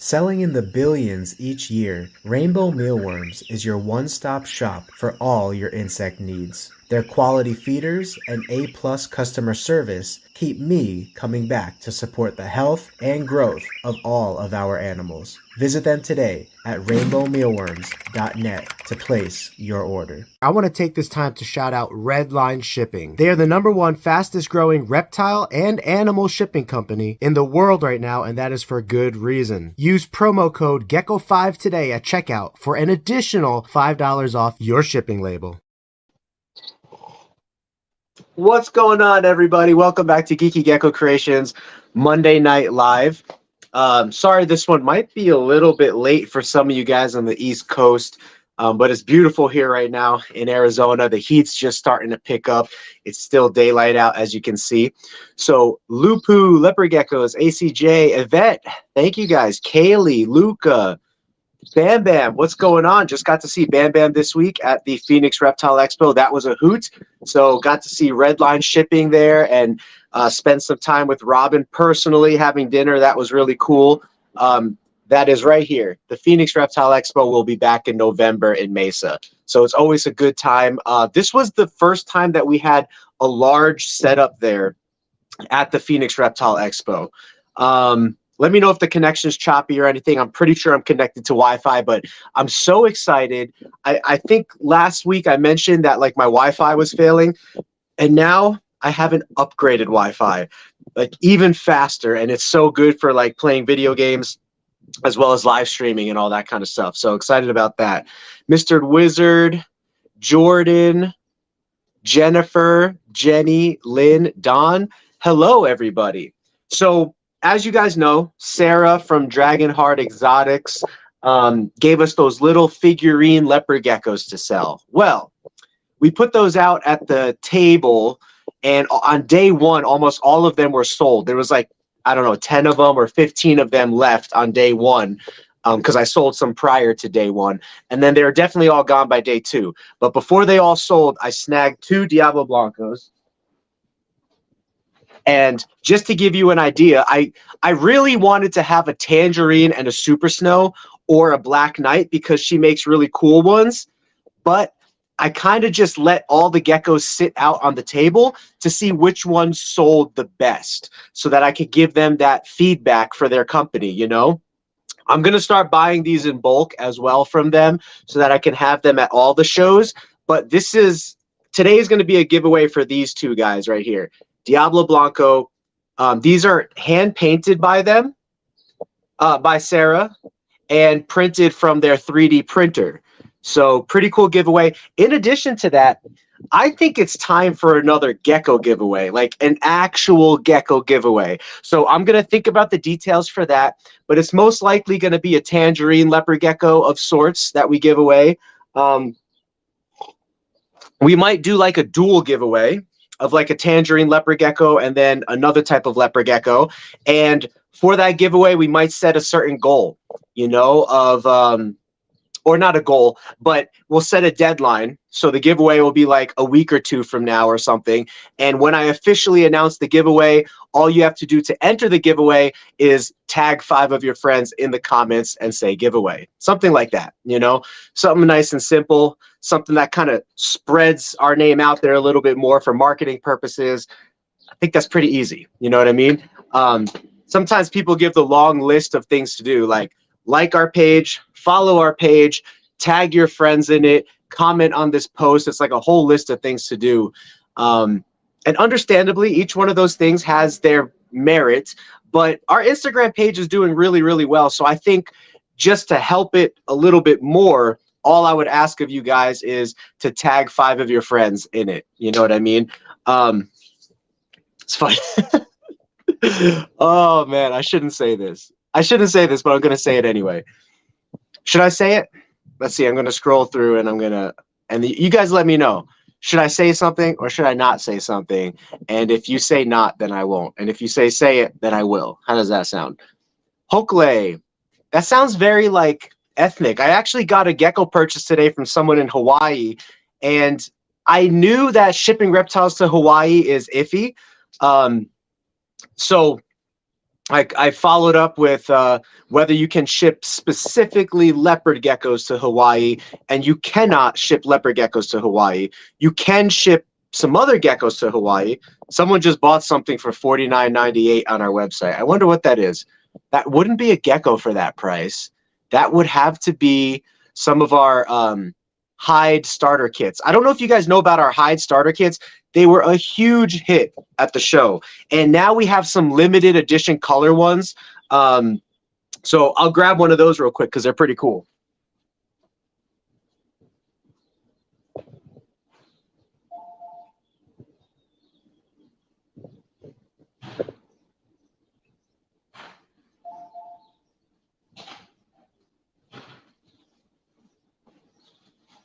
Selling in the billions each year, Rainbow Mealworms is your one-stop shop for all your insect needs. Their quality feeders and A-plus customer service keep me coming back to support the health and growth of all of our animals. Visit them today at rainbowmealworms.net to place your order. I want to take this time to shout out Redline Shipping. They are the #1 fastest growing reptile and animal shipping company in the world right now, and that is for good reason. Use promo code Gecko5 today at checkout for an additional $5 off your shipping label. What's going on, everybody? Welcome back to Geeky Gecko Creations Monday Night Live. Sorry, this one might be a little bit late for some of you guys on the East Coast, but it's beautiful here right now in Arizona. The heat's just starting to pick up. It's still daylight out, as you can see. So, Lupu, Leopard Geckos, ACJ, Yvette, thank you guys. Kaylee, Luca, Bam Bam, what's going on? Just got to see Bam Bam this week at the Phoenix Reptile Expo. That was a hoot. So got to see Redline Shipping there and spend some time with Robin personally having dinner. That was really cool. That is right here. The Phoenix Reptile Expo will be back in November in Mesa. So it's always a good time. This was the first time that we had a large setup there at the Phoenix Reptile Expo. Let me know if the connection's choppy or anything. I'm pretty sure I'm connected to Wi-Fi, but I'm so excited. I think last week I mentioned that like my Wi-Fi was failing, and now I have an upgraded Wi-Fi, like even faster, and it's so good for like playing video games as well as live streaming and all that kind of stuff. So excited about that. Mr. Wizard, Jordan, Jennifer, Jenny, Lynn, Don. Hello, everybody. So as you guys know, Sarah from Dragonheart Exotics gave us those little figurine leopard geckos to sell. Well, we put those out at the table, and on day one, almost all of them were sold. There was like, I don't know, 10 of them or 15 of them left on day one because I sold some prior to day one. And then they were definitely all gone by day two. But before they all sold, I snagged 2 Diablo Blancos. And just to give you an idea, I really wanted to have a Tangerine and a Super Snow or a Black Knight because she makes really cool ones. But I kind of just let all the geckos sit out on the table to see which ones sold the best so that I could give them that feedback for their company, you know? I'm going to start buying these in bulk as well from them so that I can have them at all the shows. But today is going to be a giveaway for these two guys right here. Diablo Blanco. These are hand painted by them, by Sarah, and printed from their 3D printer. So pretty cool giveaway. In addition to that, I think it's time for another gecko giveaway, like an actual gecko giveaway. So I'm going to think about the details for that, but it's most likely going to be a tangerine leopard gecko of sorts that we give away. We might do like a dual giveaway of like a tangerine leopard gecko and then another type of leopard gecko. And for that giveaway, we might set a certain goal, you know, of, or not a goal, but we'll set a deadline. So the giveaway will be like a week or 2 from now or something. And when I officially announce the giveaway, all you have to do to enter the giveaway is tag 5 of your friends in the comments and say giveaway. Something like that, you know, something nice and simple, something that kind of spreads our name out there a little bit more for marketing purposes. I think that's pretty easy. You know what I mean? Sometimes people give the long list of things to do, like our page, follow our page, tag your friends in it, comment on this post. It's like a whole list of things to do. And understandably, each one of those things has their merit, but our Instagram page is doing really, really well. So I think just to help it a little bit more, all I would ask of you guys is to tag 5 of your friends in it. You know what I mean? It's funny. Oh, man, I shouldn't say this. I shouldn't say this, but I'm going to say it anyway. Should I say it? Let's see. I'm going to scroll through and you guys let me know. Should I say something or should I not say something? And if you say not, then I won't. And if you say it, then I will. How does that sound? Hokle. That sounds very like ethnic. I actually got a gecko purchase today from someone in Hawaii, and I knew that shipping reptiles to Hawaii is iffy. So I followed up with whether you can ship specifically leopard geckos to Hawaii, and you cannot ship leopard geckos to Hawaii. You can ship some other geckos to Hawaii. Someone just bought something for $49.98 on our website. I wonder what that is. That wouldn't be a gecko for that price. That would have to be some of our hide starter kits. I don't know if you guys know about our hide starter kits. They were a huge hit at the show. And now we have some limited edition color ones. So I'll grab one of those real quick because they're pretty cool.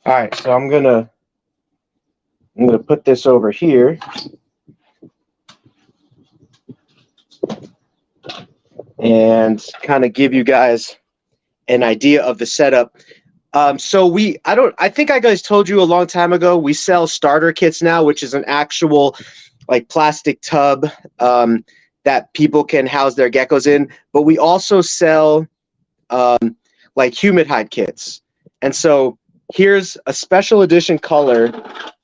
All right, so I'm gonna put this over here. And kind of give you guys an idea of the setup. So I think I guys told you a long time ago, we sell starter kits now, which is an actual like plastic tub that people can house their geckos in. But we also sell like humid hide kits. And so here's a special edition color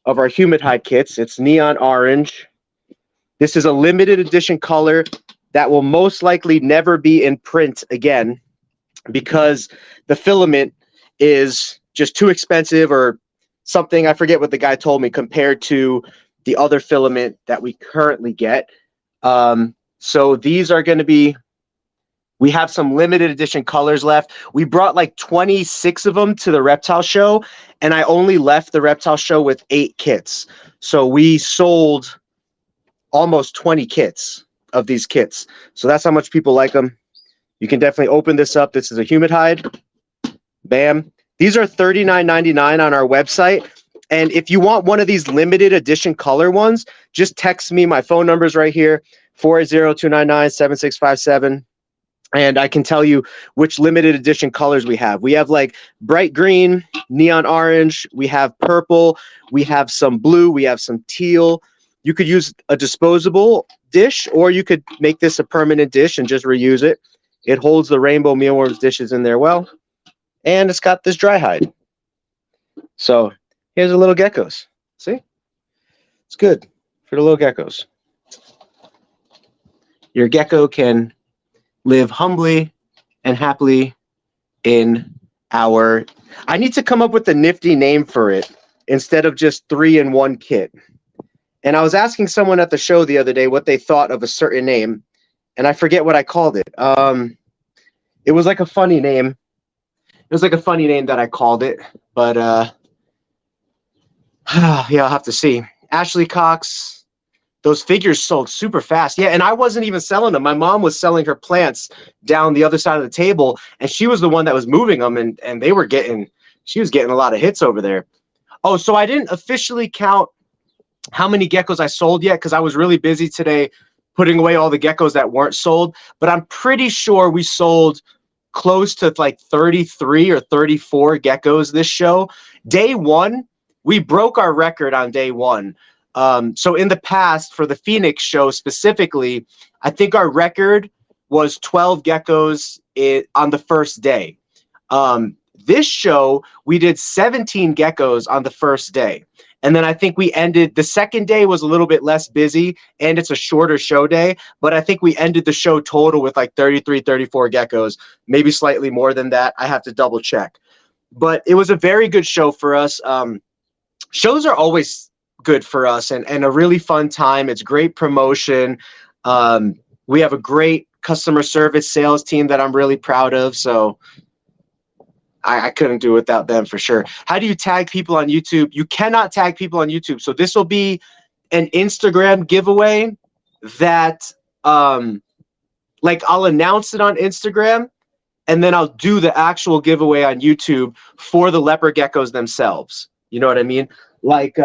of our humid hide kits. It's neon orange. This is a limited edition color that will most likely never be in print again because the filament is just too expensive or something. I forget what the guy told me compared to the other filament that we currently get. So these are going to be, we have some limited edition colors left. We brought like 26 of them to the reptile show, and I only left the reptile show with 8 kits. So we sold almost 20 kits of these kits. So that's how much people like them. You can definitely open this up. This is a humid hide. Bam. These are $39.99 on our website. And if you want one of these limited edition color ones, just text me. My phone number is right here, 480-299-7657. And I can tell you which limited edition colors we have. We have like bright green, neon orange. We have purple. We have some blue. We have some teal. You could use a disposable dish, or you could make this a permanent dish and just reuse it. It holds the rainbow mealworms dishes in there well. And it's got this dry hide. So here's the little geckos. See? It's good for the little geckos. Your gecko can live humbly and happily in our... I need to come up with a nifty name for it instead of just 3-in-1 kit. And I was asking someone at the show the other day what they thought of a certain name, and I forget what I called it. It was like a funny name. It was like a funny name that I called it, but yeah, I'll have to see. Ashley Cox, those figures sold super fast. Yeah, and I wasn't even selling them. My mom was selling her plants down the other side of the table, and she was the one that was moving them, and they were getting, she was getting a lot of hits over there. Oh, so I didn't officially count how many geckos I sold yet because I was really busy today putting away all the geckos that weren't sold, but I'm pretty sure we sold close to like 33 or 34 geckos this show. Day one, we broke our record on day one. So in the past, for the Phoenix show specifically, I think our record was 12 geckos on the first day. This show, we did 17 geckos on the first day. And then I think we ended, the second day was a little bit less busy, and it's a shorter show day, but I think we ended the show total with like 33, 34 geckos, maybe slightly more than that. I have to double check. But it was a very good show for us. Shows are always good for us and a really fun time. It's great promotion. We have a great customer service sales team that I'm really proud of. So I couldn't do it without them for sure. How do you tag people on YouTube? You cannot tag people on YouTube. So this will be an Instagram giveaway that like I'll announce it on Instagram and then I'll do the actual giveaway on YouTube for the leopard geckos themselves. You know what I mean? Like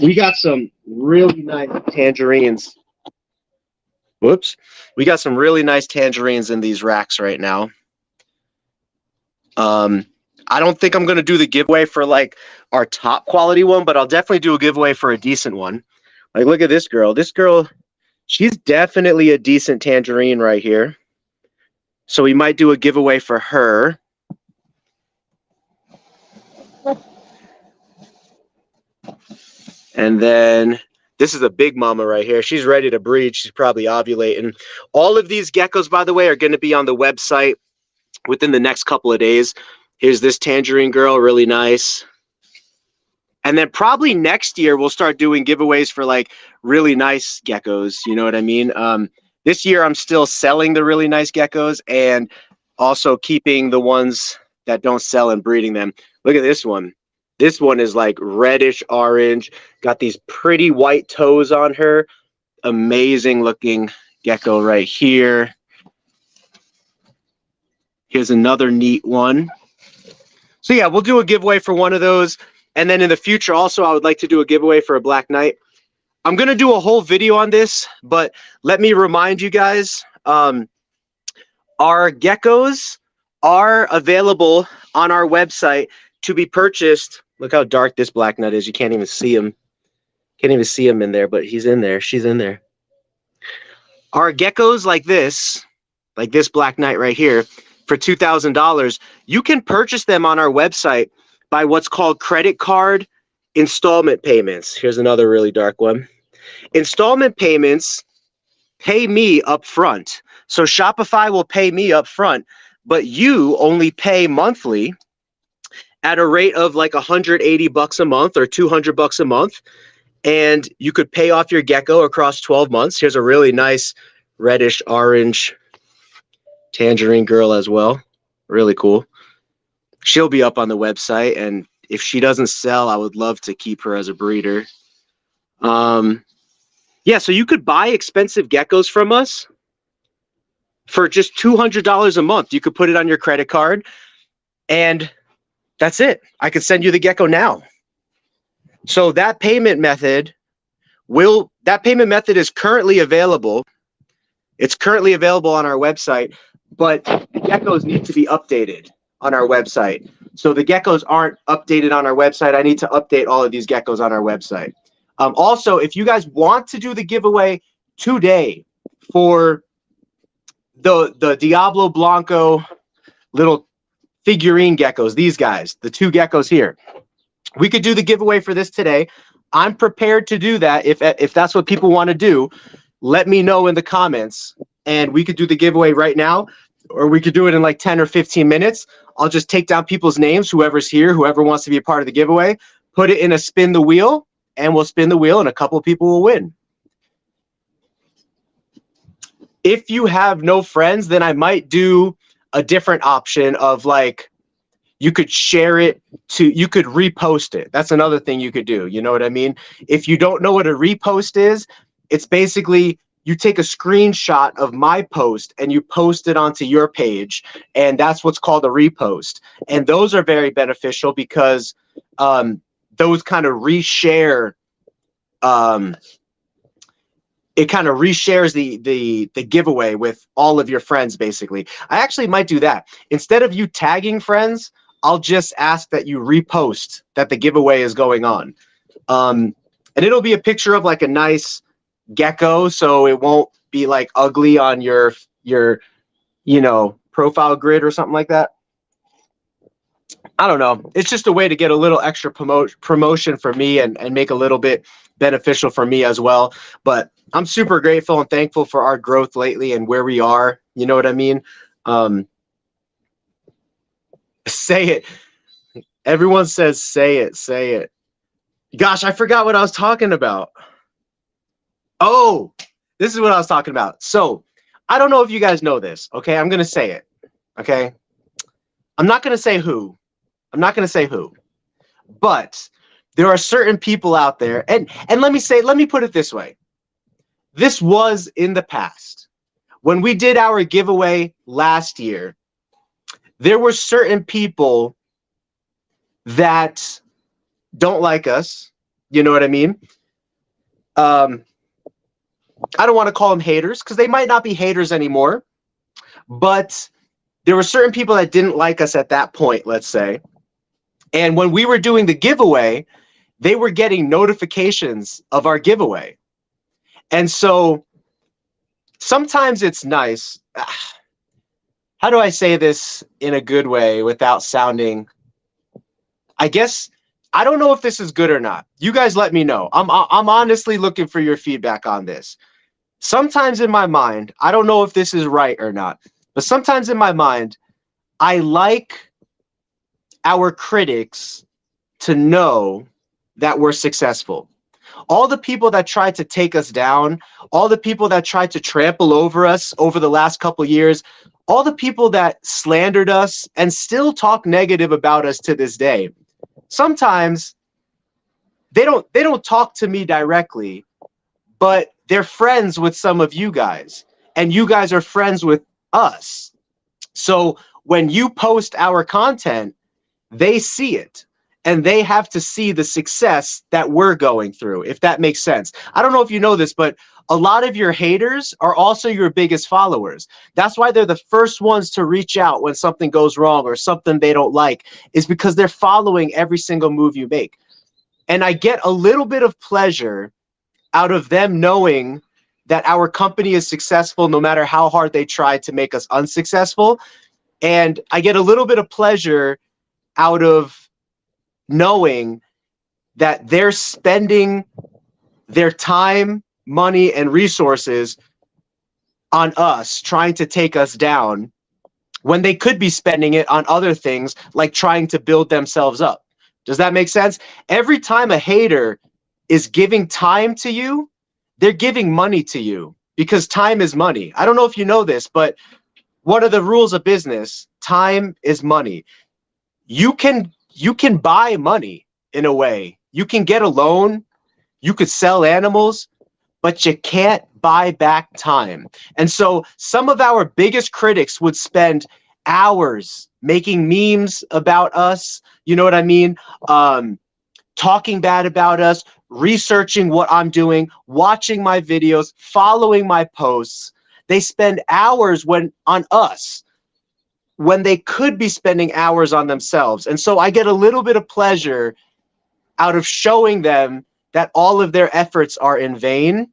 we got some really nice tangerines. Whoops. We got some really nice tangerines in these racks right now. I don't think I'm going to do the giveaway for like our top quality one, but I'll definitely do a giveaway for a decent one. Like, look at this girl. This girl, she's definitely a decent tangerine right here. So we might do a giveaway for her. And then this is a big mama right here. She's ready to breed. She's probably ovulating. All of these geckos, by the way, are going to be on the website within the next couple of days. Here's this tangerine girl, really nice. And then probably next year, we'll start doing giveaways for like really nice geckos. You know what I mean? This year, I'm still selling the really nice geckos and also keeping the ones that don't sell and breeding them. Look at this one. This one is like reddish orange, got these pretty white toes on her. Amazing looking gecko right here. Here's another neat one. So yeah, we'll do a giveaway for one of those. And then in the future also, I would like to do a giveaway for a Black Knight. I'm going to do a whole video on this, but let me remind you guys, our geckos are available on our website to be purchased. Look how dark this Black Knight is. You can't even see him. Can't even see him in there, but he's in there. She's in there. Our geckos like this Black Knight right here, for $2,000, you can purchase them on our website by what's called credit card installment payments. Here's another really dark one. Installment payments pay me up front. So Shopify will pay me up front, but you only pay monthly at a rate of like $180 a month or $200 a month. And you could pay off your gecko across 12 months. Here's a really nice reddish orange tangerine girl as well. Really cool. She'll be up on the website, and if she doesn't sell, I would love to keep her as a breeder. Yeah, so you could buy expensive geckos from us for just $200 a month. You could put it on your credit card, and that's it. I could send you the gecko now. So that payment method is currently available. It's currently available on our website, but the geckos need to be updated on our website. So the geckos aren't updated on our website. I need to update all of these geckos on our website. Also, if you guys want to do the giveaway today for the Diablo Blanco little figurine geckos, these guys, the two geckos here, we could do the giveaway for this today. I'm prepared to do that. If that's what people want to do, let me know in the comments, and we could do the giveaway right now, or we could do it in like 10 or 15 minutes. I'll just take down people's names, whoever's here, whoever wants to be a part of the giveaway, put it in a spin the wheel, and we'll spin the wheel, and a couple of people will win. If you have no friends, then I might do a different option of like, you could share it you could repost it. That's another thing you could do. You know what I mean? If you don't know what a repost is, it's basically you take a screenshot of my post and you post it onto your page, and that's what's called a repost. And those are very beneficial because those kind of reshare. It kind of reshares the giveaway with all of your friends, basically. I actually might do that. Instead of you tagging friends, I'll just ask that you repost that the giveaway is going on. And it'll be a picture of like a nice gecko, so it won't be like ugly on your profile grid or something like that. I don't know. It's just a way to get a little extra promotion for me and make a little bit beneficial for me as well. But I'm super grateful and thankful for our growth lately and where we are. You know what I mean? Say it. Everyone says, say it, say it. Gosh, I forgot what I was talking about. Oh, this is what I was talking about. So I don't know if you guys know this. Okay, I'm going to say it. Okay. I'm not going to say who. I'm not going to say who. But there are certain people out there. And let me put it this way. This was in the past. When we did our giveaway last year, there were certain people that don't like us. You know what I mean? I don't want to call them haters because they might not be haters anymore. But there were certain people that didn't like us at that point, let's say. And when we were doing the giveaway, they were getting notifications of our giveaway. And so sometimes it's nice. How do I say this in a good way without sounding, I guess, I don't know if this is good or not. You guys let me know. I'm honestly looking for your feedback on this. Sometimes in my mind, I don't know if this is right or not, but sometimes in my mind, I like our critics to know that we're successful. All the people that tried to take us down, all the people that tried to trample over us over the last couple years, all the people that slandered us and still talk negative about us to this day. Sometimes they don't talk to me directly, but they're friends with some of you guys, and you guys are friends with us. So when you post our content, they see it, and they have to see the success that we're going through, if that makes sense. I don't know if you know this, but a lot of your haters are also your biggest followers. That's why they're the first ones to reach out when something goes wrong or something they don't like, is because they're following every single move you make. And I get a little bit of pleasure out of them knowing that our company is successful no matter how hard they try to make us unsuccessful. And I get a little bit of pleasure out of knowing that they're spending their time, money, and resources on us trying to take us down when they could be spending it on other things like trying to build themselves up. Does that make sense? Every time a hater is giving time to you, they're giving money to you, because time is money. I don't know if you know this, but one of the rules of business, time is money. You can buy money in a way. You can get a loan, you could sell animals, but you can't buy back time. And so some of our biggest critics would spend hours making memes about us, you know what I mean? Talking bad about us, researching what I'm doing, watching my videos, following my posts. They spend hours on us when they could be spending hours on themselves. And so I get a little bit of pleasure out of showing them that all of their efforts are in vain,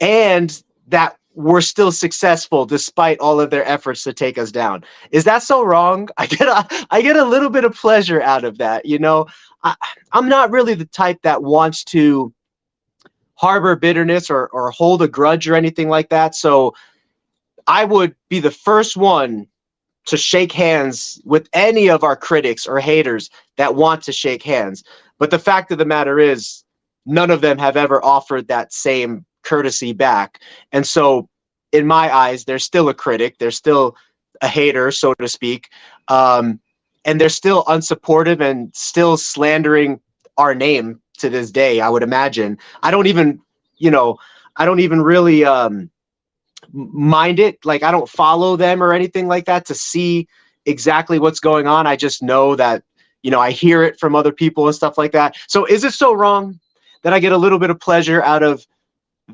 and that we're still successful despite all of their efforts to take us down. Is that so wrong? I get a little bit of pleasure out of that. You know, I'm not really the type that wants to harbor bitterness or hold a grudge or anything like that. So I would be the first one to shake hands with any of our critics or haters that want to shake hands. But the fact of the matter is, none of them have ever offered that same courtesy back. And so in my eyes, they're still a critic. They're still a hater, so to speak. And they're still unsupportive and still slandering our name to this day, I would imagine. I don't even really mind it. Like, I don't follow them or anything like that to see exactly what's going on. I just know that, I hear it from other people and stuff like that. So is it so wrong that I get a little bit of pleasure out of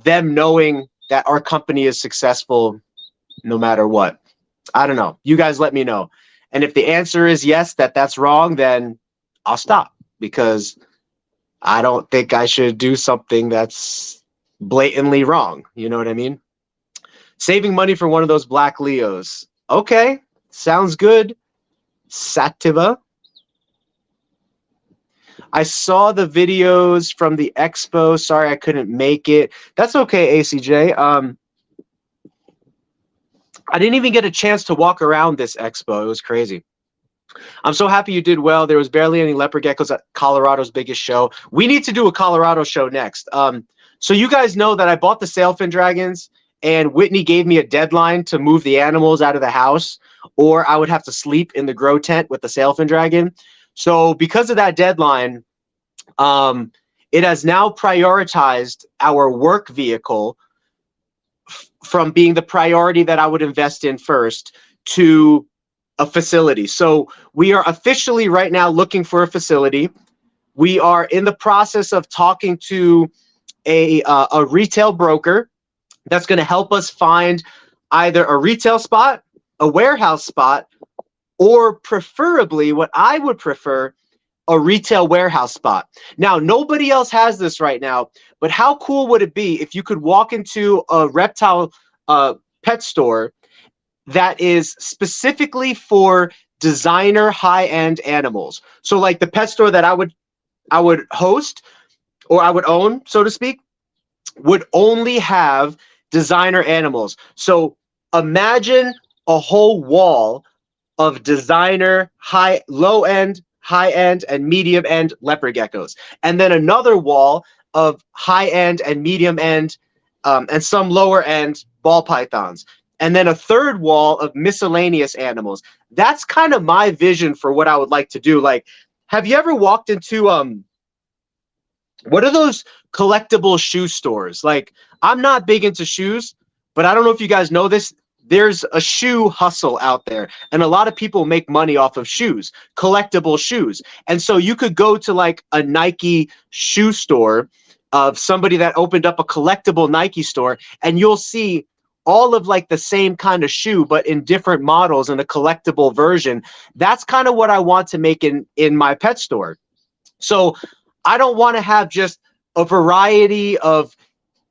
them knowing that our company is successful no matter what? I don't know. You guys let me know. And if the answer is yes, that's wrong, then I'll stop, because I don't think I should do something that's blatantly wrong. You know what I mean? Saving money for one of those black Leos. Okay, sounds good. Sativa. I saw the videos from the expo. Sorry I couldn't make it. That's okay, ACJ. I didn't even get a chance to walk around this expo. It was crazy. I'm so happy you did well. There was barely any leopard geckos at Colorado's biggest show. We need to do a Colorado show next. So you guys know that I bought the sailfin dragons, and Whitney gave me a deadline to move the animals out of the house, or I would have to sleep in the grow tent with the sailfin dragon. So because of that deadline, it has now prioritized our work vehicle from being the priority that I would invest in first to a facility. So we are officially right now looking for a facility. We are in the process of talking to a retail broker that's going to help us find either a retail spot, a warehouse spot, or preferably, what I would prefer a retail warehouse spot. Now, nobody else has this right now, but how cool would it be if you could walk into a reptile pet store that is specifically for designer high-end animals? So like the pet store that I would host, or I would own, so to speak, would only have designer animals. So imagine a whole wall of designer low end, high end, and medium end leopard geckos, and then another wall of high end and medium end, and some lower end ball pythons, and then a third wall of miscellaneous animals. That's kind of my vision for what I would like to do. Like, have you ever walked into what are those collectible shoe stores? Like, I'm not big into shoes, but I don't know if you guys know this. There's a shoe hustle out there, and a lot of people make money off of shoes, collectible shoes. And so you could go to like a Nike shoe store of somebody that opened up a collectible Nike store, and you'll see all of like the same kind of shoe, but in different models in a collectible version. That's kind of what I want to make in my pet store. So I don't want to have just a variety of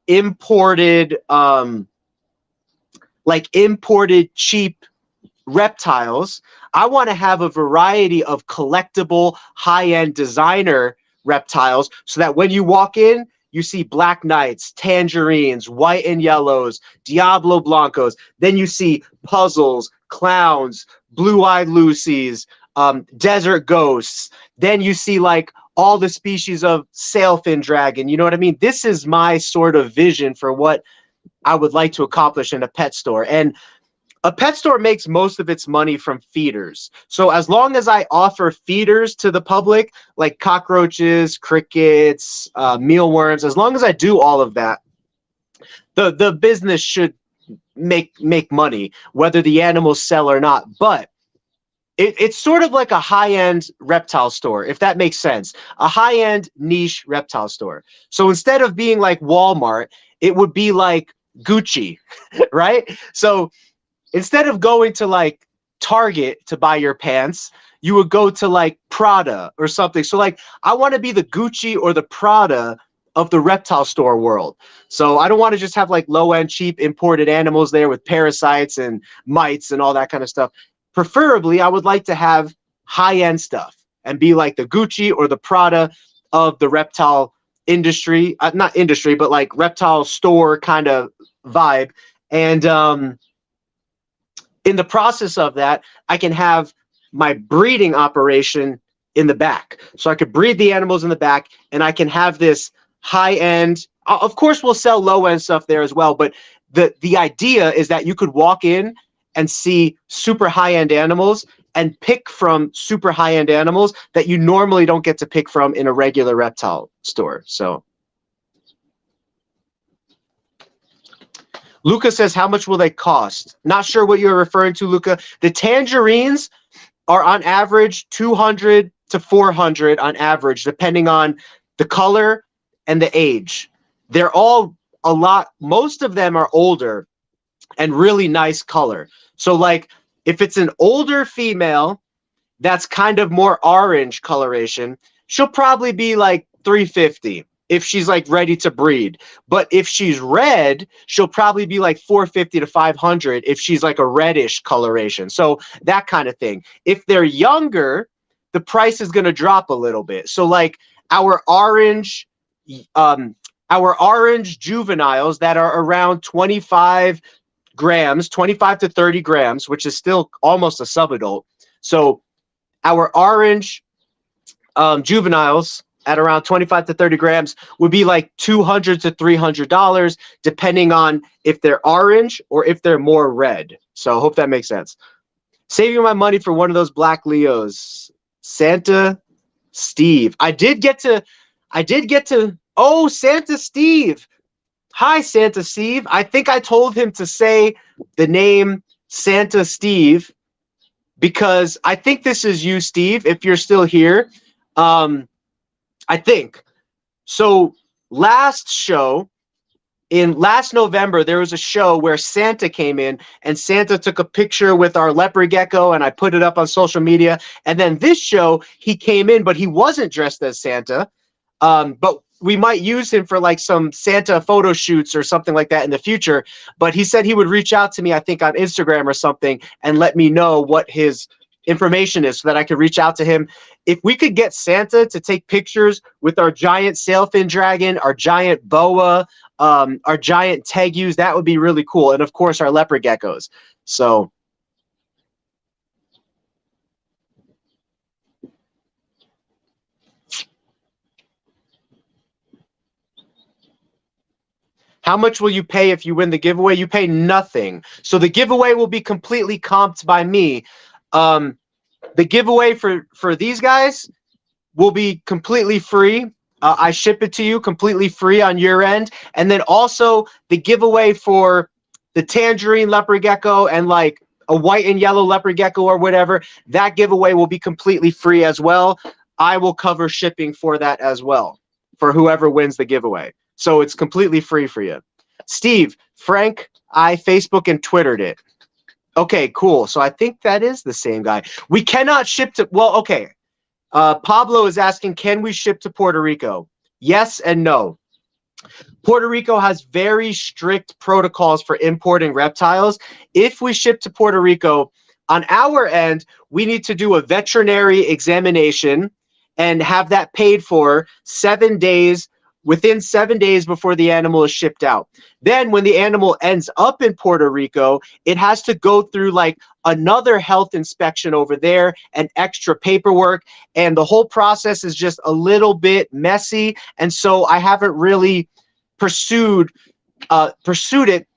imported, like imported cheap reptiles. I want to have a variety of collectible high-end designer reptiles, so that when you walk in, you see black knights, tangerines, white and yellows, Diablo Blancos. Then you see puzzles, clowns, blue-eyed Lucy's, desert ghosts. Then you see like all the species of sailfin dragon. You know what I mean? This is my sort of vision for what I would like to accomplish in a pet store. And a pet store makes most of its money from feeders. So as long as I offer feeders to the public, like cockroaches, crickets, mealworms, as long as I do all of that, the business should make money, whether the animals sell or not. But it's sort of like a high-end reptile store, if that makes sense. A high-end niche reptile store. So instead of being like Walmart, it would be like Gucci, right? So instead of going to like Target to buy your pants, you would go to like Prada or something. So like, I want to be the Gucci or the Prada of the reptile store world. So I don't want to just have like low-end cheap imported animals there with parasites and mites and all that kind of stuff. Preferably, I would like to have high-end stuff and be like the Gucci or the Prada of the reptile industry, not industry, but like reptile store kind of vibe. And in the process of that, I can have my breeding operation in the back. So I could breed the animals in the back, and I can have this high-end. Of course, we'll sell low-end stuff there as well, but the idea is that you could walk in and see super high-end animals and pick from super high-end animals that you normally don't get to pick from in a regular reptile store. So Luca says, how much will they cost? Not sure what you're referring to, Luca. The tangerines are on average 200 to 400 on average, depending on the color and the age. They're all a lot, most of them are older and really nice color. So like if it's an older female that's kind of more orange coloration, she'll probably be like 350 if she's like ready to breed. But if she's red, she'll probably be like 450 to 500 if she's like a reddish coloration. So that kind of thing. If they're younger, the price is going to drop a little bit. So like our orange juveniles that are around 25 grams, 25 to 30 grams, which is still almost a subadult. So our orange juveniles at around 25 to 30 grams would be like $200 to $300, depending on if they're orange or if they're more red. So I hope that makes sense. Saving my money for one of those black Leos. Santa Steve. I did get to, oh, Santa Steve. Hi, Santa Steve. I think I told him to say the name Santa Steve because I think this is you, Steve, if you're still here. I think. So last show, in last November, there was a show where Santa came in and Santa took a picture with our leopard gecko and I put it up on social media. And then this show, he came in, but he wasn't dressed as Santa. But we might use him for like some Santa photo shoots or something like that in the future. But he said he would reach out to me, I think on Instagram or something, and let me know what his information is so that I could reach out to him. If we could get Santa to take pictures with our giant sailfin dragon, our giant boa, our giant tegus, that would be really cool. And of course, our leopard geckos. So how much will you pay if you win the giveaway? You pay nothing. So the giveaway will be completely comped by me. The giveaway for these guys will be completely free. I ship it to you completely free on your end. And then also the giveaway for the tangerine leopard gecko and like a white and yellow leopard gecko or whatever, that giveaway will be completely free as well. I will cover shipping for that as well for whoever wins the giveaway. So it's completely free for you. Steve, Frank, I Facebook and Twittered it. Okay, cool. So I think that is the same guy. We cannot ship to, well, okay. Pablo is asking, can we ship to Puerto Rico? Yes and no. Puerto Rico has very strict protocols for importing reptiles. If we ship to Puerto Rico, on our end, we need to do a veterinary examination and have that paid for 7 days, within 7 days before the animal is shipped out. Then when the animal ends up in Puerto Rico, it has to go through like another health inspection over there and extra paperwork. And the whole process is just a little bit messy. And so I haven't really pursued it.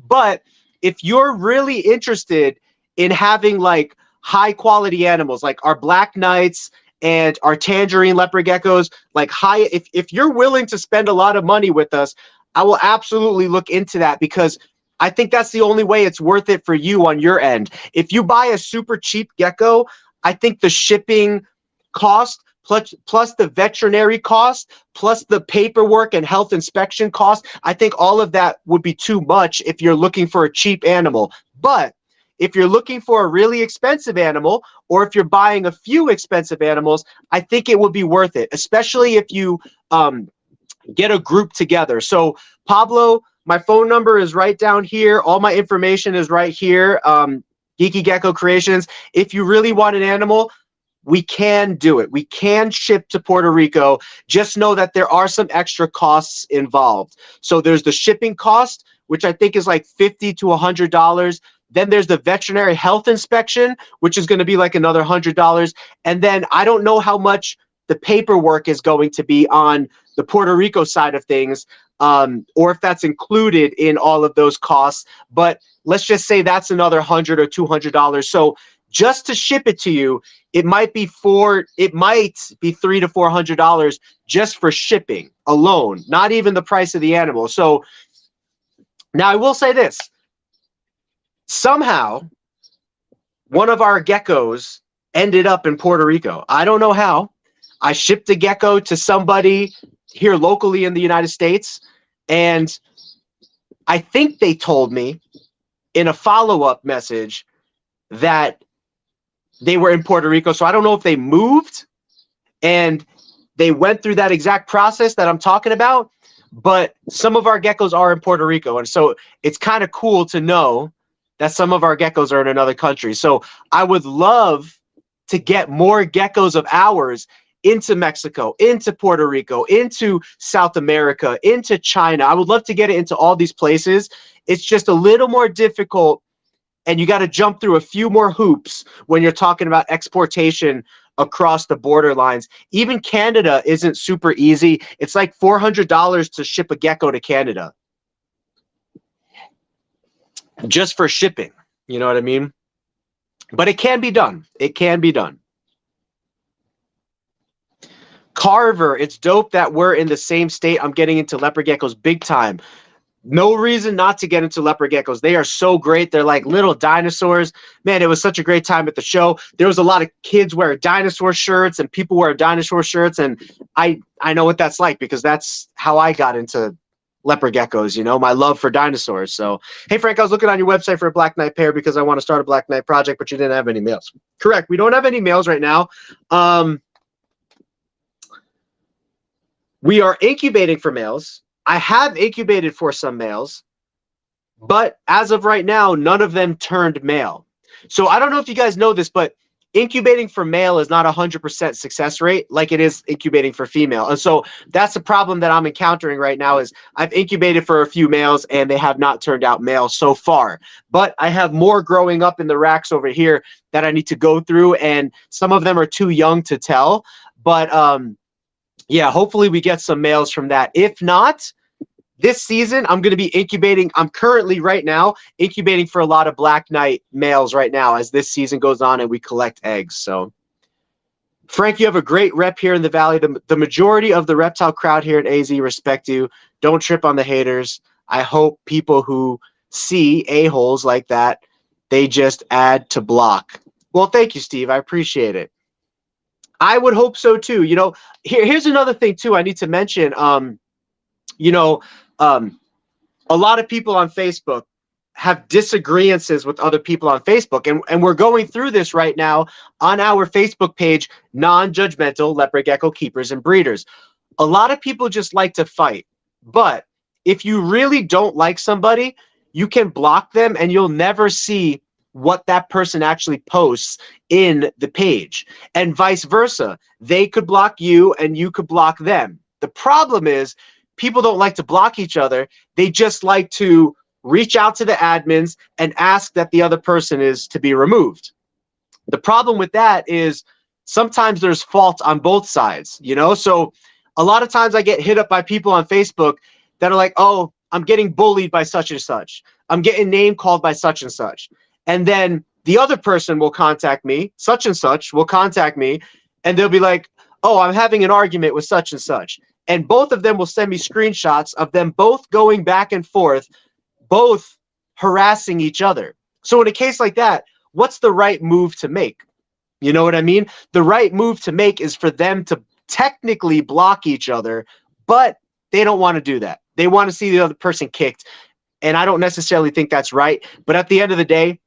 But if you're really interested in having like high quality animals, like our black knights and our tangerine leopard geckos, like high, if you're willing to spend a lot of money with us, I will absolutely look into that, because I think that's the only way it's worth it for you on your end. If you buy a super cheap gecko, I think the shipping cost plus the veterinary cost plus the paperwork and health inspection cost, I think all of that would be too much if you're looking for a cheap animal. But if you're looking for a really expensive animal, or if you're buying a few expensive animals, I think it would be worth it, especially if you get a group together. So Pablo, my phone number is right down here. All my information is right here. Geeky Gecko Creations. If you really want an animal, we can do it. We can ship to Puerto Rico. Just know that there are some extra costs involved. So there's the shipping cost, which I think is like $50 to $100. Then there's the veterinary health inspection, which is going to be like another $100. And then I don't know how much the paperwork is going to be on the Puerto Rico side of things, or if that's included in all of those costs. But let's just say that's another $100 or $200. So just to ship it to you, it might be $300 to $400 just for shipping alone, not even the price of the animal. So now I will say this. Somehow, one of our geckos ended up in Puerto Rico. I don't know how. I shipped a gecko to somebody here locally in the United States, and I think they told me in a follow-up message that they were in Puerto Rico. So I don't know if they moved and they went through that exact process that I'm talking about, but some of our geckos are in Puerto Rico. And so it's kind of cool to know that some of our geckos are in another country. So I would love to get more geckos of ours into Mexico, into Puerto Rico, into South America, into China. I would love to get it into all these places. It's just a little more difficult, and you got to jump through a few more hoops when you're talking about exportation across the border lines. Even Canada isn't super easy. It's like $400 to ship a gecko to Canada, just for shipping. You know what I mean? But it can be done. It can be done. Carver, it's dope that we're in the same state. I'm getting into leopard geckos big time. No reason not to get into leopard geckos. They are so great. They're like little dinosaurs. Man, it was such a great time at the show. There was a lot of kids wearing dinosaur shirts and people wear dinosaur shirts. And I know what that's like, because that's how I got into leopard geckos, you know, my love for dinosaurs. So, hey, Frank, I was looking on your website for a Black Knight pair because I want to start a Black Knight project, but you didn't have any males. Correct. We don't have any males right now. We are incubating for males. I have incubated for some males, but as of right now, none of them turned male. So I don't know if you guys know this, but incubating for male is not 100% success rate like it is incubating for female. And so that's the problem that I'm encountering right now is I've incubated for a few males and they have not turned out male so far. But I have more growing up in the racks over here that I need to go through, and some of them are too young to tell. But yeah, hopefully we get some males from that. If not, this season, I'm going to be incubating. I'm currently right now incubating for a lot of Black Knight males right now as this season goes on and we collect eggs. So, Frank, you have a great rep here in the Valley. The majority of the reptile crowd here at AZ respect you. Don't trip on the haters. I hope people who see a-holes like that, they just add to block. Well, thank you, Steve. I appreciate it. I would hope so, too. You know, here's another thing, too, I need to mention. You know, a lot of people on Facebook have disagreements with other people on Facebook. And we're going through this right now on our Facebook page, Non-Judgmental Leopard Gecko Keepers and Breeders. A lot of people just like to fight. But if you really don't like somebody, you can block them and you'll never see what that person actually posts in the page. And vice versa. They could block you and you could block them. The problem is, people don't like to block each other. They just like to reach out to the admins and ask that the other person is to be removed. The problem with that is sometimes there's fault on both sides, you know? So a lot of times I get hit up by people on Facebook that are like, oh, I'm getting bullied by such and such. I'm getting name called by such and such. And then the other person will contact me, such and such will contact me, and they'll be like, oh, I'm having an argument with such and such. And both of them will send me screenshots of them both going back and forth, both harassing each other. So in a case like that, what's the right move to make? You know what I mean? The right move to make is for them to technically block each other, but they don't want to do that. They want to see the other person kicked. And I don't necessarily think that's right. But at the end of the day,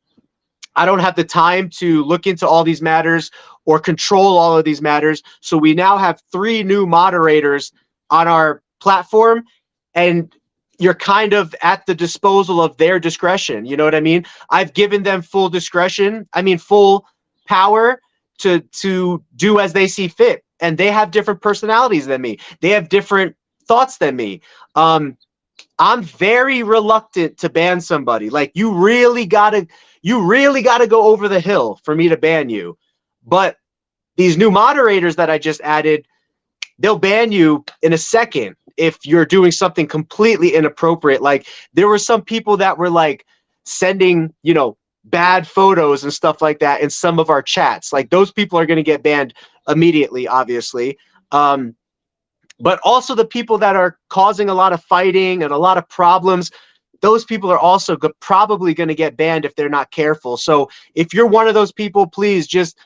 I don't have the time to look into all these matters or control all of these matters. So we now have 3 new moderators on our platform, and you're kind of at the disposal of their discretion. You know what I mean? I've given them full discretion. I mean, full power to do as they see fit. And they have different personalities than me. They have different thoughts than me. I'm very reluctant to ban somebody. Like, you really gotta go over the hill for me to ban you. But these new moderators that I just added, they'll ban you in a second if you're doing something completely inappropriate. Like, there were some people that were like sending, you know, bad photos and stuff like that in some of our chats. Like, those people are going to get banned immediately, obviously. But also the people that are causing a lot of fighting and a lot of problems, those people are also probably going to get banned if they're not careful. So if you're one of those people, please just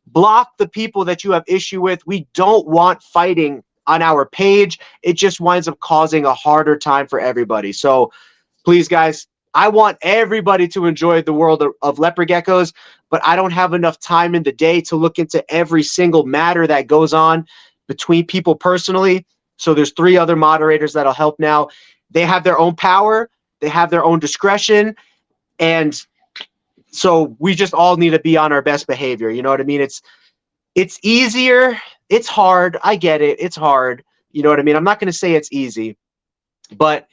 block the people that you have issue with. We don't want fighting on our page. It just winds up causing a harder time for everybody. So please, guys, I want everybody to enjoy the world of leopard geckos, but I don't have enough time in the day to look into every single matter that goes on between people personally. So there's 3 other moderators that'll help now. They have their own power. They have their own discretion. And so we just all need to be on our best behavior. You know what I mean? It's easier. It's hard. I get it. It's hard. You know what I mean? I'm not going to say it's easy, but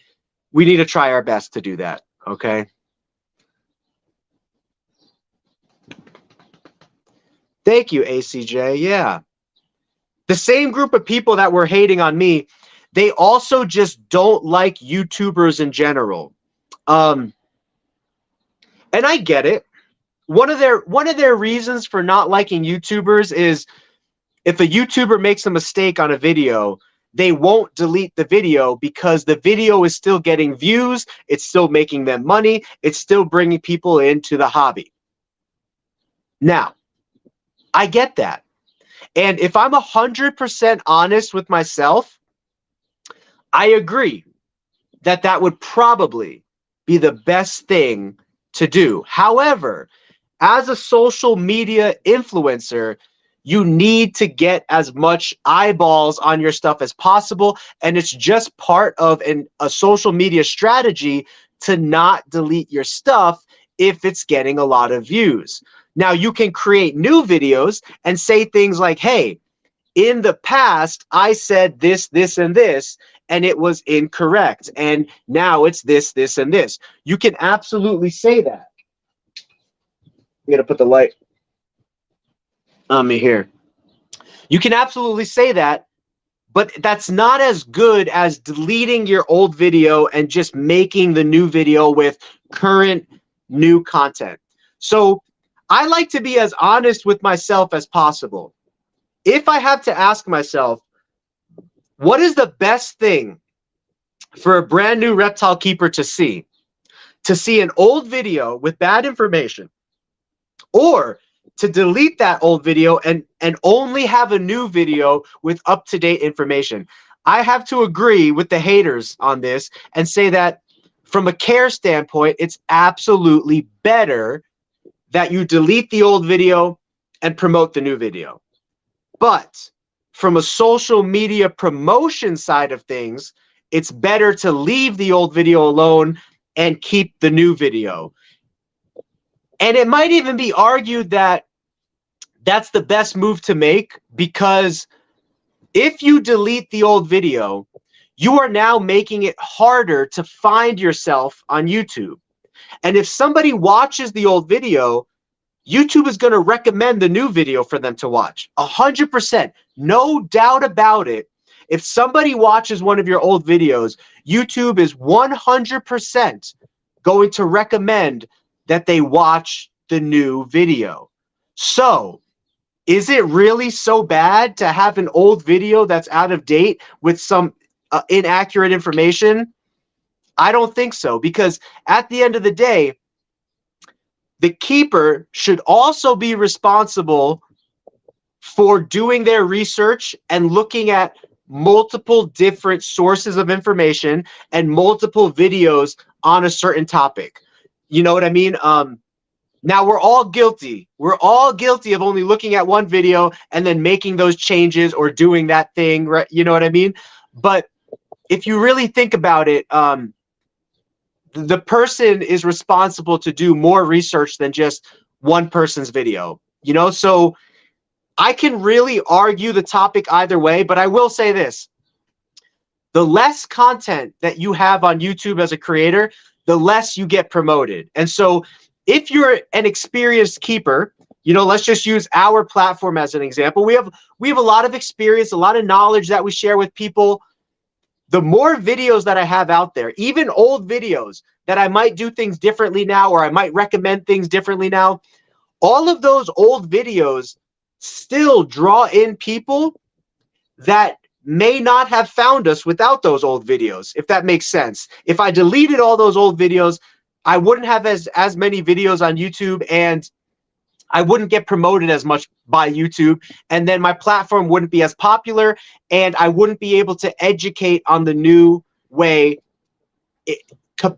we need to try our best to do that. Okay. Thank you, ACJ. Yeah. The same group of people that were hating on me, they also just don't like YouTubers in general. And I get it. One of their reasons for not liking YouTubers is if a YouTuber makes a mistake on a video, they won't delete the video because the video is still getting views, it's still making them money, it's still bringing people into the hobby. Now, I get that. And if I'm 100% honest with myself, I agree. that would probably be the best thing to do. However, as a social media influencer, you need to get as much eyeballs on your stuff as possible. And it's just part of a social media strategy to not delete your stuff if it's getting a lot of views. Now, you can create new videos and say things like, hey, in the past, I said this, this, and this, and it was incorrect. And now it's this, this, and this. You can absolutely say that. I'm going to put the light on me here. You can absolutely say that, but that's not as good as deleting your old video and just making the new video with current new content. So I like to be as honest with myself as possible. If I have to ask myself, what is the best thing for a brand new reptile keeper to see? To see an old video with bad information, or to delete that old video and only have a new video with up-to-date information? I have to agree with the haters on this and say that from a care standpoint, it's absolutely better that you delete the old video and promote the new video. But from a social media promotion side of things, it's better to leave the old video alone and keep the new video. And it might even be argued that that's the best move to make, because if you delete the old video, you are now making it harder to find yourself on YouTube. And if somebody watches the old video, YouTube is going to recommend the new video for them to watch. 100%. No doubt about it. If somebody watches one of your old videos, YouTube is 100% going to recommend that they watch the new video. So, is it really so bad to have an old video that's out of date with some inaccurate information? I don't think so, because at the end of the day, the keeper should also be responsible for doing their research and looking at multiple different sources of information and multiple videos on a certain topic. You know what I mean? Now, we're all guilty. We're all guilty of only looking at one video and then making those changes or doing that thing, right? You know what I mean? But if you really think about it, the person is responsible to do more research than just one person's video, you know? So I can really argue the topic either way, but I will say this: the less content that you have on YouTube as a creator, the less you get promoted. And so if you're an experienced keeper, you know, let's just use our platform as an example. We have a lot of experience, a lot of knowledge that we share with people. The more videos that I have out there, even old videos that I might do things differently now, or I might recommend things differently now, all of those old videos still draw in people that may not have found us without those old videos, if that makes sense. If I deleted all those old videos, I wouldn't have as many videos on YouTube, and I wouldn't get promoted as much by YouTube, and then my platform wouldn't be as popular, and I wouldn't be able to educate on the new way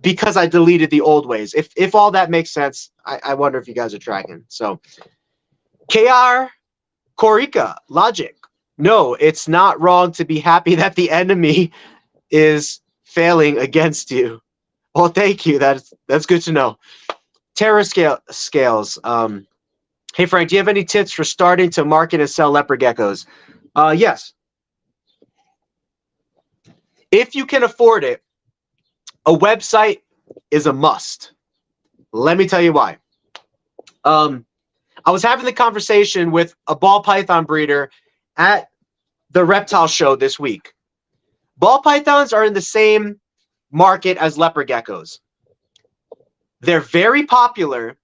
because I deleted the old ways. If all that makes sense, I wonder if you guys are tracking. So, KR Korika, logic. No, it's not wrong to be happy that the enemy is failing against you. Well, thank you. That's good to know. Terror scales. Hey, Frank, do you have any tips for starting to market and sell leopard geckos? Yes. If you can afford it, a website is a must. Let me tell you why. I was having the conversation with a ball python breeder at the reptile show this week. Ball pythons are in the same market as leopard geckos. They're very popular,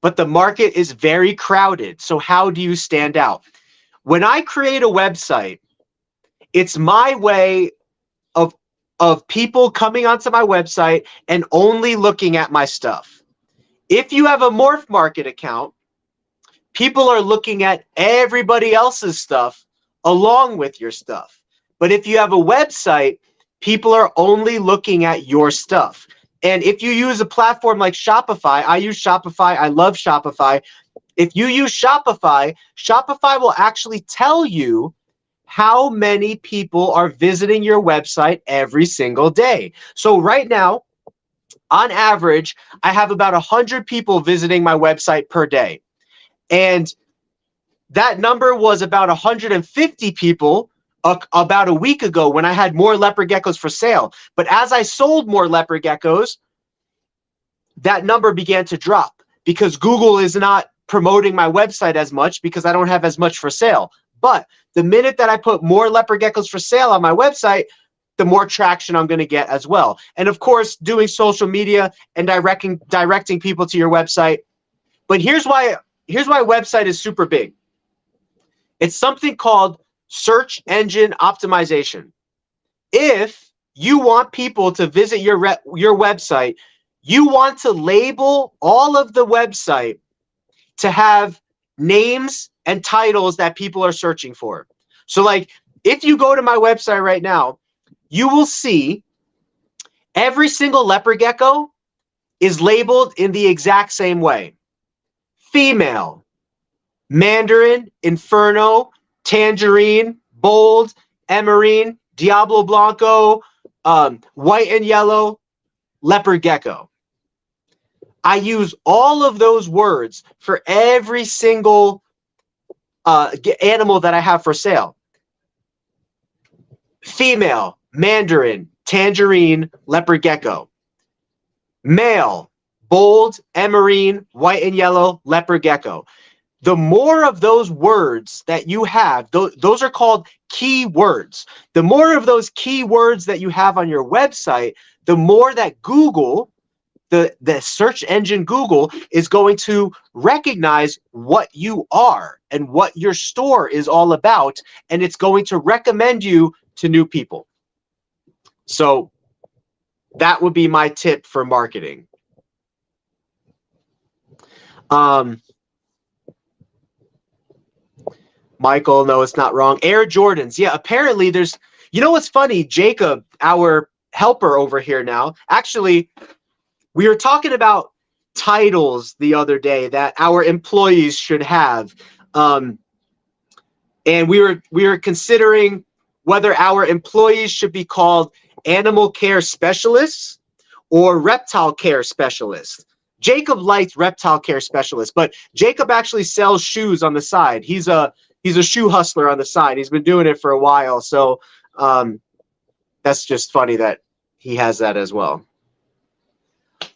but the market is very crowded. So how do you stand out? When I create a website, it's my way of people coming onto my website and only looking at my stuff. If you have a Morph Market account, people are looking at everybody else's stuff along with your stuff. But if you have a website, people are only looking at your stuff. And if you use a platform like Shopify, I use Shopify, I love Shopify. If you use Shopify, Shopify will actually tell you how many people are visiting your website every single day. So right now, on average, I have about 100 people visiting my website per day. And that number was about 150 people about a week ago when I had more leopard geckos for sale. But as I sold more leopard geckos, that number began to drop because Google is not promoting my website as much because I don't have as much for sale. But the minute that I put more leopard geckos for sale on my website, the more traction I'm going to get as well. And of course, doing social media and directing people to your website. But here's why website is super big. It's something called search engine optimization. If you want people to visit your website, you want to label all of the website to have names and titles that people are searching for. So like if you go to my website right now, you will see every single leopard gecko is labeled in the exact same way. Female, Mandarin, Inferno, Tangerine, Bold, Emerine, Diablo Blanco, white and yellow, leopard gecko. I use all of those words for every single animal that I have for sale. Female, Mandarin, Tangerine, leopard gecko. Male, Bold, Emerine, white and yellow, leopard gecko. The more of those words that you have, those are called keywords. The more of those keywords that you have on your website, the more that Google, the search engine Google, is going to recognize what you are and what your store is all about, and it's going to recommend you to new people. So that would be my tip for marketing. Michael, no, it's not wrong. Air Jordans. Yeah, apparently there's, you know what's funny? Jacob, our helper over here now, actually, we were talking about titles the other day that our employees should have. And we were considering whether our employees should be called animal care specialists or reptile care specialists. Jacob liked reptile care specialist, but Jacob actually sells shoes on the side. He's a shoe hustler on the side. He's been doing it for a while. So that's just funny that he has that as well.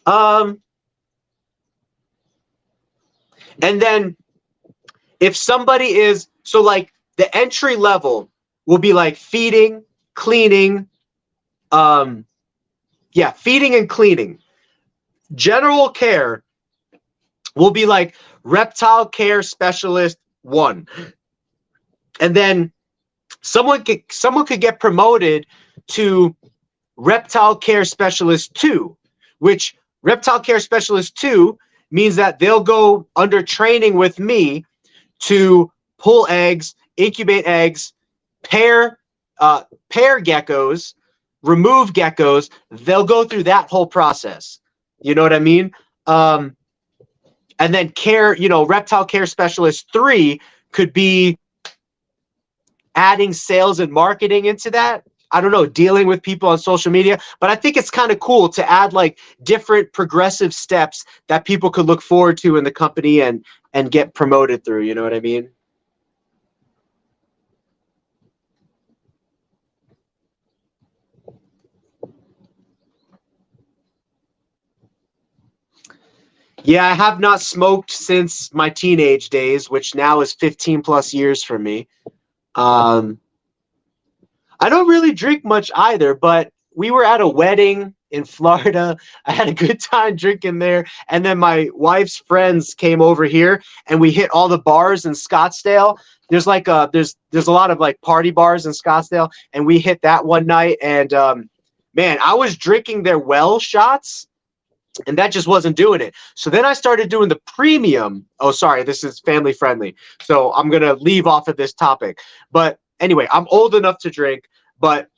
And then if somebody is, so like the entry level will be like feeding, cleaning, feeding and cleaning. General care will be like reptile care specialist 1. And then someone could get promoted to reptile care specialist 2, which reptile care specialist 2 means that they'll go under training with me to pull eggs, incubate eggs, pair geckos, remove geckos. They'll go through that whole process. You know what I mean? And then reptile care specialist 3 could be adding sales and marketing into that. I don't know, dealing with people on social media. But I think it's kind of cool to add like different progressive steps that people could look forward to in the company and get promoted through. You know what I mean? Yeah, I have not smoked since my teenage days, which now is 15 plus years for me. I don't really drink much either, but we were at a wedding in Florida. I had a good time drinking there. And then my wife's friends came over here and we hit all the bars in Scottsdale. There's like there's a lot of like party bars in Scottsdale, and we hit that one night. And man, I was drinking their well shots, and that just wasn't doing it. So then I started doing the premium. Oh, sorry, this is family friendly, so I'm gonna leave off of this topic. But anyway, I'm old enough to drink, but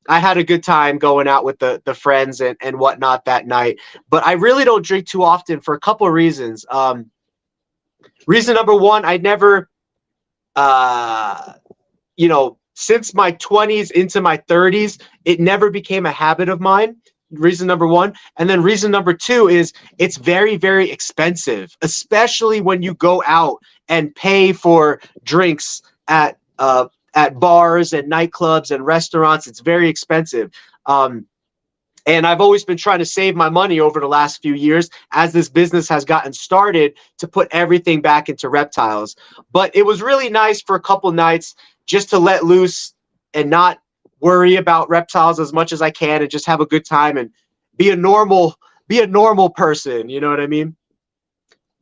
I had a good time going out with the friends and whatnot that night. But I really don't drink too often for a couple of reasons. Reason number one, I never, uh, since my 20s into my 30s, it never became a habit of mine. Reason number one. And then reason number two is it's very, very expensive, especially when you go out and pay for drinks at bars and nightclubs and restaurants. It's very expensive. And I've always been trying to save my money over the last few years as this business has gotten started to put everything back into reptiles. But it was really nice for a couple nights just to let loose and not worry about reptiles as much as I can and just have a good time and be a normal person. You know what I mean?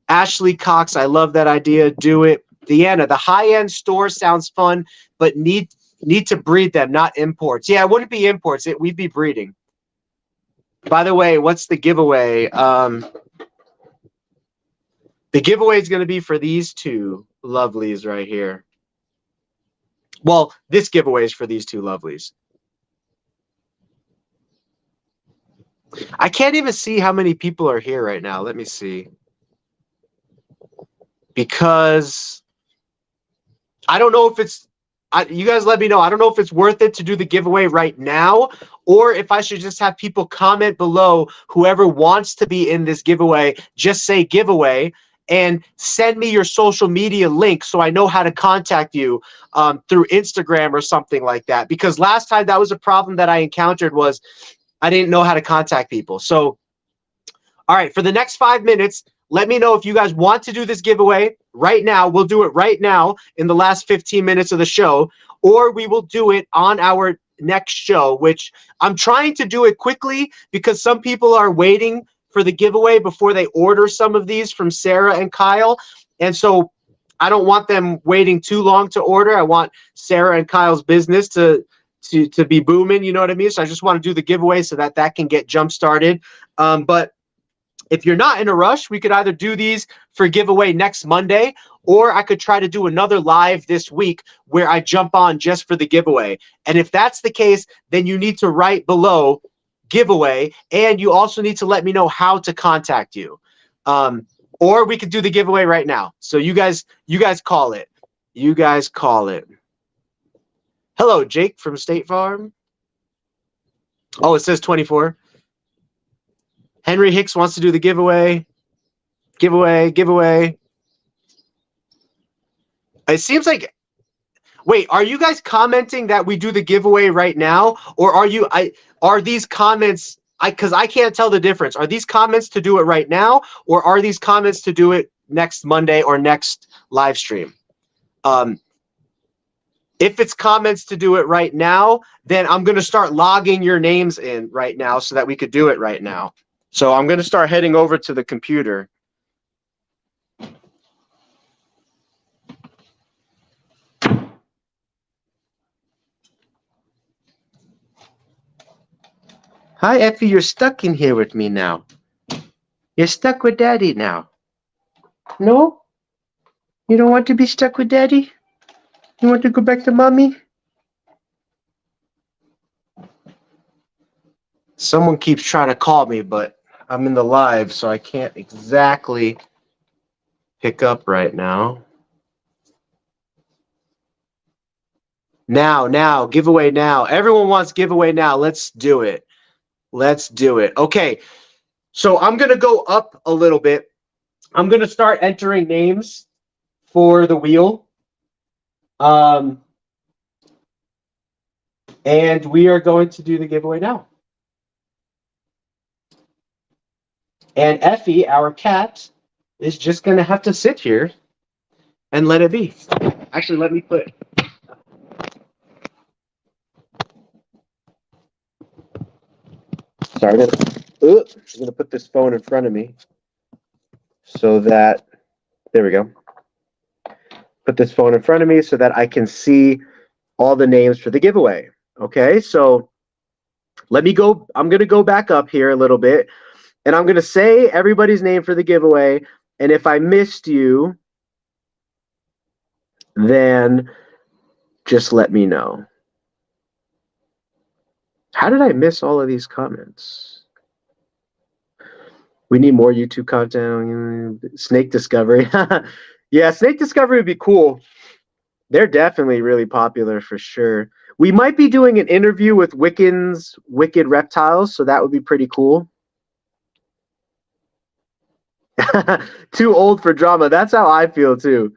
Ashley Cox, I love that idea. Do it. Deanna, the high-end store sounds fun, but need to breed them, not imports. Yeah, it wouldn't be imports. We'd be breeding. By the way, what's the giveaway? The giveaway is going to be for these two lovelies right here. Well, this giveaway is for these two lovelies. I can't even see how many people are here right now. Let me see. Because I don't know if it's, you guys let me know. I don't know if it's worth it to do the giveaway right now or if I should just have people comment below. Whoever wants to be in this giveaway, just say giveaway and send me your social media link so I know how to contact you through Instagram or something like that. Because last time that was a problem that I encountered was I didn't know how to contact people. So, all right, for the next 5 minutes, let me know if you guys want to do this giveaway right now. We'll do it right now in the last 15 minutes of the show, or we will do it on our next show, which I'm trying to do it quickly because some people are waiting for the giveaway before they order some of these from Sarah and Kyle. And so I don't want them waiting too long to order. I want Sarah and Kyle's business to be booming, you know what I mean? So I just want to do the giveaway so that can get jump started. But if you're not in a rush, we could either do these for giveaway next Monday, or I could try to do another live this week where I jump on just for the giveaway. And if that's the case, then you need to write below giveaway, and you also need to let me know how to contact you. Or we could do the giveaway right now. So you guys call it. You guys call it. Hello, Jake from State Farm. Oh, it says 24. Henry Hicks wants to do the giveaway. Giveaway. It seems like, wait, are you guys commenting that we do the giveaway right now? Or are these comments, because I can't tell the difference. Are these comments to do it right now? Or are these comments to do it next Monday or next live stream? If it's comments to do it right now, then I'm going to start logging your names in right now so that we could do it right now. So I'm going to start heading over to the computer. Hi, Effie, you're stuck in here with me now. You're stuck with Daddy now. No? You don't want to be stuck with Daddy? You want to go back to Mommy? Someone keeps trying to call me, but I'm in the live, so I can't exactly pick up right now. Now, giveaway now. Everyone wants giveaway now. Let's do it. Let's do it. Okay, so I'm going to go up a little bit. I'm going to start entering names for the wheel. And we are going to do the giveaway now. And Effie, our cat, is just going to have to sit here and let it be. Actually, let me put... Sorry, I'm going to put this phone in front of me so that... There we go. Put this phone in front of me so that I can see all the names for the giveaway. Okay, so let me go. I'm going to go back up here a little bit. And I'm going to say everybody's name for the giveaway. And if I missed you, then just let me know. How did I miss all of these comments? We need more YouTube content. Snake Discovery. Yeah, Snake Discovery would be cool. They're definitely really popular for sure. We might be doing an interview with Wiccan's Wicked Reptiles, so that would be pretty cool. Too old for drama. That's how I feel too.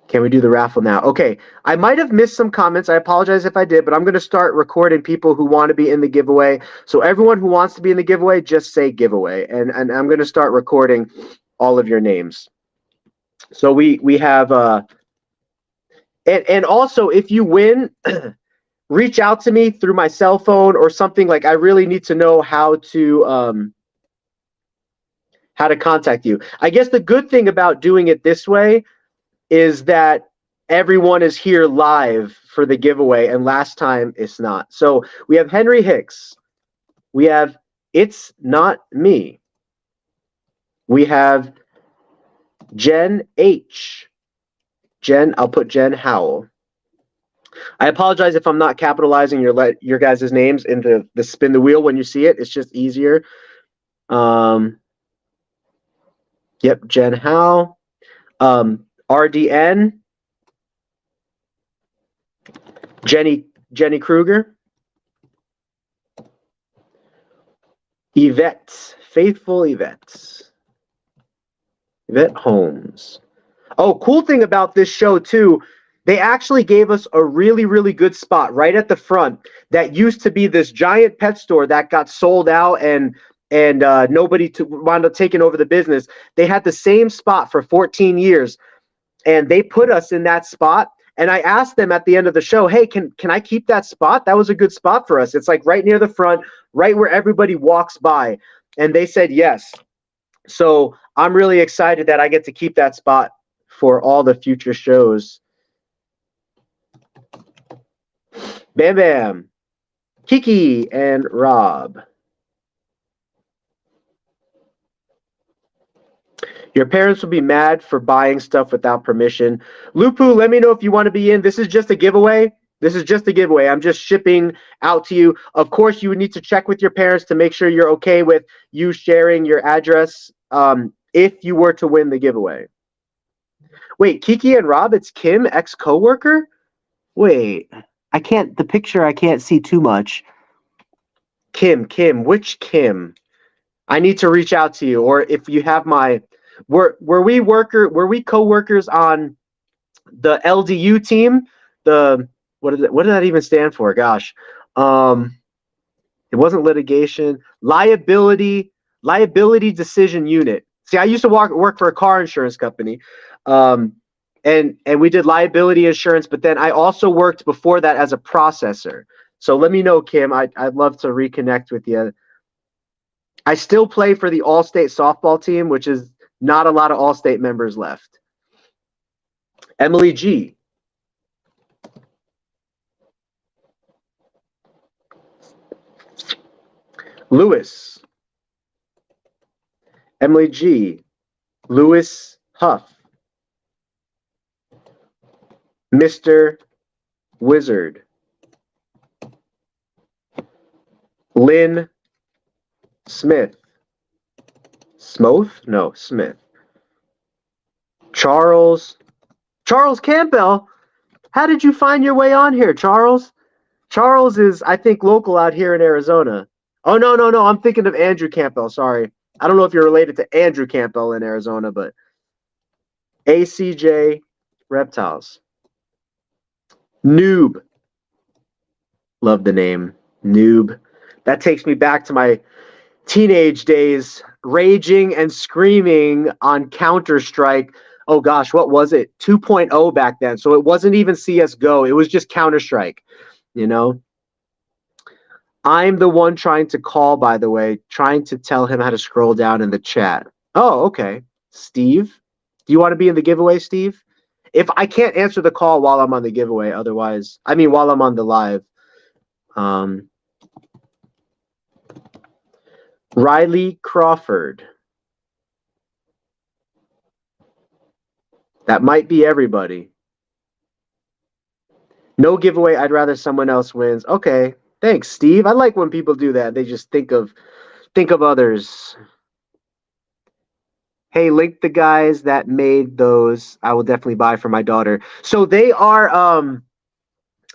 Can we do the raffle now? Okay. I might have missed some comments. I apologize if I did, but I'm going to start recording people who want to be in the giveaway. So everyone who wants to be in the giveaway, just say giveaway. And I'm going to start recording all of your names. So we have and also if you win, reach out to me through my cell phone or something. Like I really need to know how to contact you. I guess the good thing about doing it this way is that everyone is here live for the giveaway, and last time it's not. So we have Henry Hicks. We have It's Not Me. We have Jen H. I'll put Jen Howell. I apologize if I'm not capitalizing your guys' names in the spin the wheel when you see it. It's just easier. Yep, Jen Howell. RDN. Jenny Kruger. Yvette. Faithful Yvette. Yvette Holmes. Oh, cool thing about this show too, they actually gave us a really, really good spot right at the front that used to be this giant pet store that got sold out and nobody wound up taking over the business. They had the same spot for 14 years, and they put us in that spot. And I asked them at the end of the show, hey, can I keep that spot? That was a good spot for us. It's like right near the front, right where everybody walks by. And they said yes. So I'm really excited that I get to keep that spot for all the future shows. Bam Bam, Kiki, and Rob. Your parents will be mad for buying stuff without permission. Lupu, let me know if you want to be in. This is just a giveaway. This is just a giveaway. I'm just shipping out to you. Of course, you would need to check with your parents to make sure you're okay with you sharing your address if you were to win the giveaway. Wait, Kiki and Rob, it's Kim, ex-coworker? Wait, I can't see too much. Kim, which Kim? I need to reach out to you, or if you have my, were we co-workers on the LDU team? What did that even stand for? Gosh, it wasn't litigation, liability decision unit. See, I used to work for a car insurance company, and we did liability insurance. But then I also worked before that as a processor. So let me know, Kim. I'd love to reconnect with you. I still play for the All-State softball team, which is not a lot of All-State members left. Emily G. Lewis. Emily G. Lewis Huff. Mr. Wizard. Lynn Smith. Smoth? No, Smith. Charles Campbell. How did you find your way on here, Charles? Charles is, I think, local out here in Arizona. Oh, no. I'm thinking of Andrew Campbell. Sorry. I don't know if you're related to Andrew Campbell in Arizona, but ACJ Reptiles. Noob. Love the name. Noob. That takes me back to my teenage days, raging and screaming on Counter-Strike. Oh gosh, what was it? 2.0 back then. So it wasn't even CSGO. It was just Counter-Strike, you know? I'm the one trying to call, by the way, trying to tell him how to scroll down in the chat. Oh, okay. Steve, do you want to be in the giveaway, Steve? If I can't answer the call while I'm on the giveaway, otherwise, I mean, while I'm on the live. Riley Crawford. That might be everybody. No giveaway. I'd rather someone else wins. Okay. Thanks, Steve. I like when people do that. They just think of others. Hey, link the guys that made those. I will definitely buy for my daughter. So they are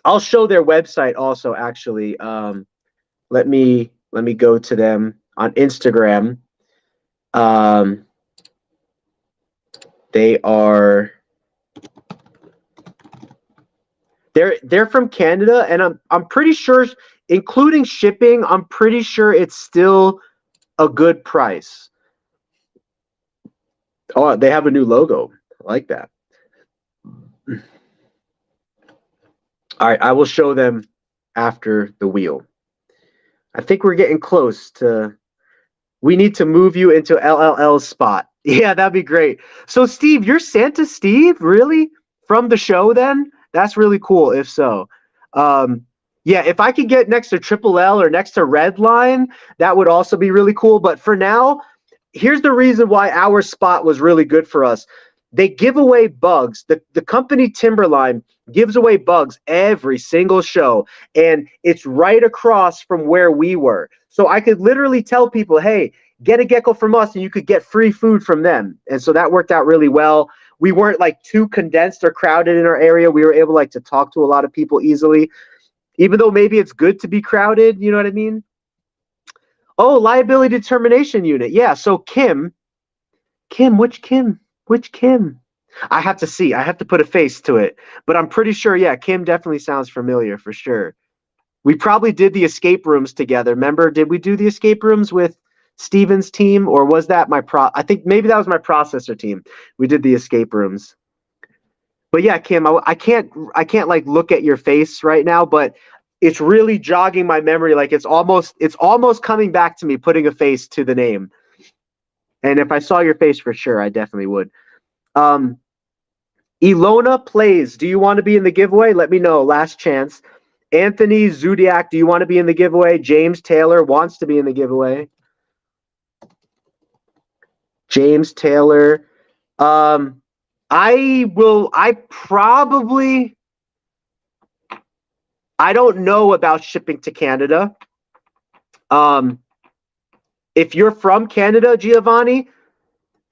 I'll show their website also actually. Let me go to them on Instagram. Um they are they're from Canada, and I'm pretty sure, including shipping, I'm pretty sure it's still a good price. Oh, they have a new logo. I like that. All right, I will show them after the wheel. I think we're getting close to. We need to move you into LLL's spot. Yeah, that'd be great. So, Steve, you're Santa Steve, really? From the show, then? That's really cool, if so. Um, yeah, if I could get next to Triple L or next to Redline, that would also be really cool. But for now, here's the reason why our spot was really good for us. They give away bugs. The company Timberline gives away bugs every single show, and it's right across from where we were. So I could literally tell people, hey, get a gecko from us, and you could get free food from them. And so that worked out really well. We weren't like too condensed or crowded in our area. We were able like to talk to a lot of people easily, even though maybe it's good to be crowded. You know what I mean? Oh, liability determination unit. Yeah. So Kim, which Kim? Which Kim? I have to see. I have to put a face to it. But I'm pretty sure, yeah, Kim definitely sounds familiar for sure. We probably did the escape rooms together. Remember, did we do the escape rooms with Steven's team, or was that my I think maybe that was my processor team. We did the escape rooms. But yeah, Kim, I can't like look at your face right now, but it's really jogging my memory. Like it's almost coming back to me, putting a face to the name. And if I saw your face for sure, I definitely would. Um, Ilona plays. Do you want to be in the giveaway? Let me know. Last chance. Anthony Zodiac, do you want to be in the giveaway? James Taylor wants to be in the giveaway. James Taylor. Um, I will. I don't know about shipping to Canada. Um, if you're from Canada, Giovanni,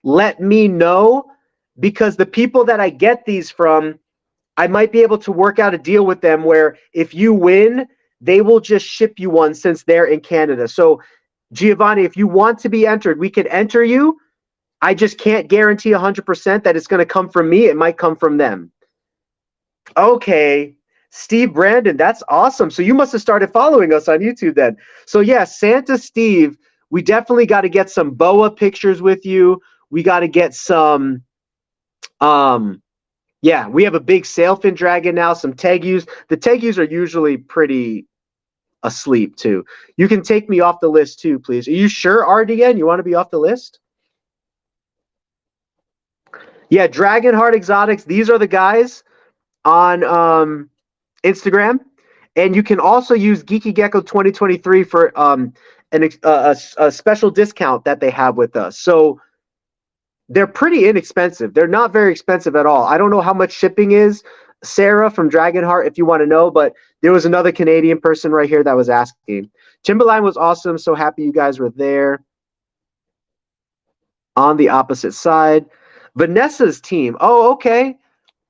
let me know, because the people that I get these from, I might be able to work out a deal with them where if you win, they will just ship you one since they're in Canada. So, Giovanni, if you want to be entered, we could enter you. I just can't guarantee 100% that it's going to come from me. It might come from them. Okay. Steve Brandon, that's awesome. So you must have started following us on YouTube then. So yeah, Santa Steve, we definitely got to get some boa pictures with you. We got to get some yeah, we have a big sailfin dragon now, some tegus. The tegus are usually pretty asleep too. You can take me off the list too, please. Are you sure, RDN? You want to be off the list? Yeah, Dragonheart Exotics. These are the guys on Instagram, and you can also use Geeky Gecko 2023 for a special discount that they have with us. So they're pretty inexpensive. They're not very expensive at all. I don't know how much shipping is, Sarah from Dragonheart, if you want to know, but there was another Canadian person right here that was asking. Timberline was awesome. So happy you guys were there. On the opposite side, Vanessa's team. Oh, okay.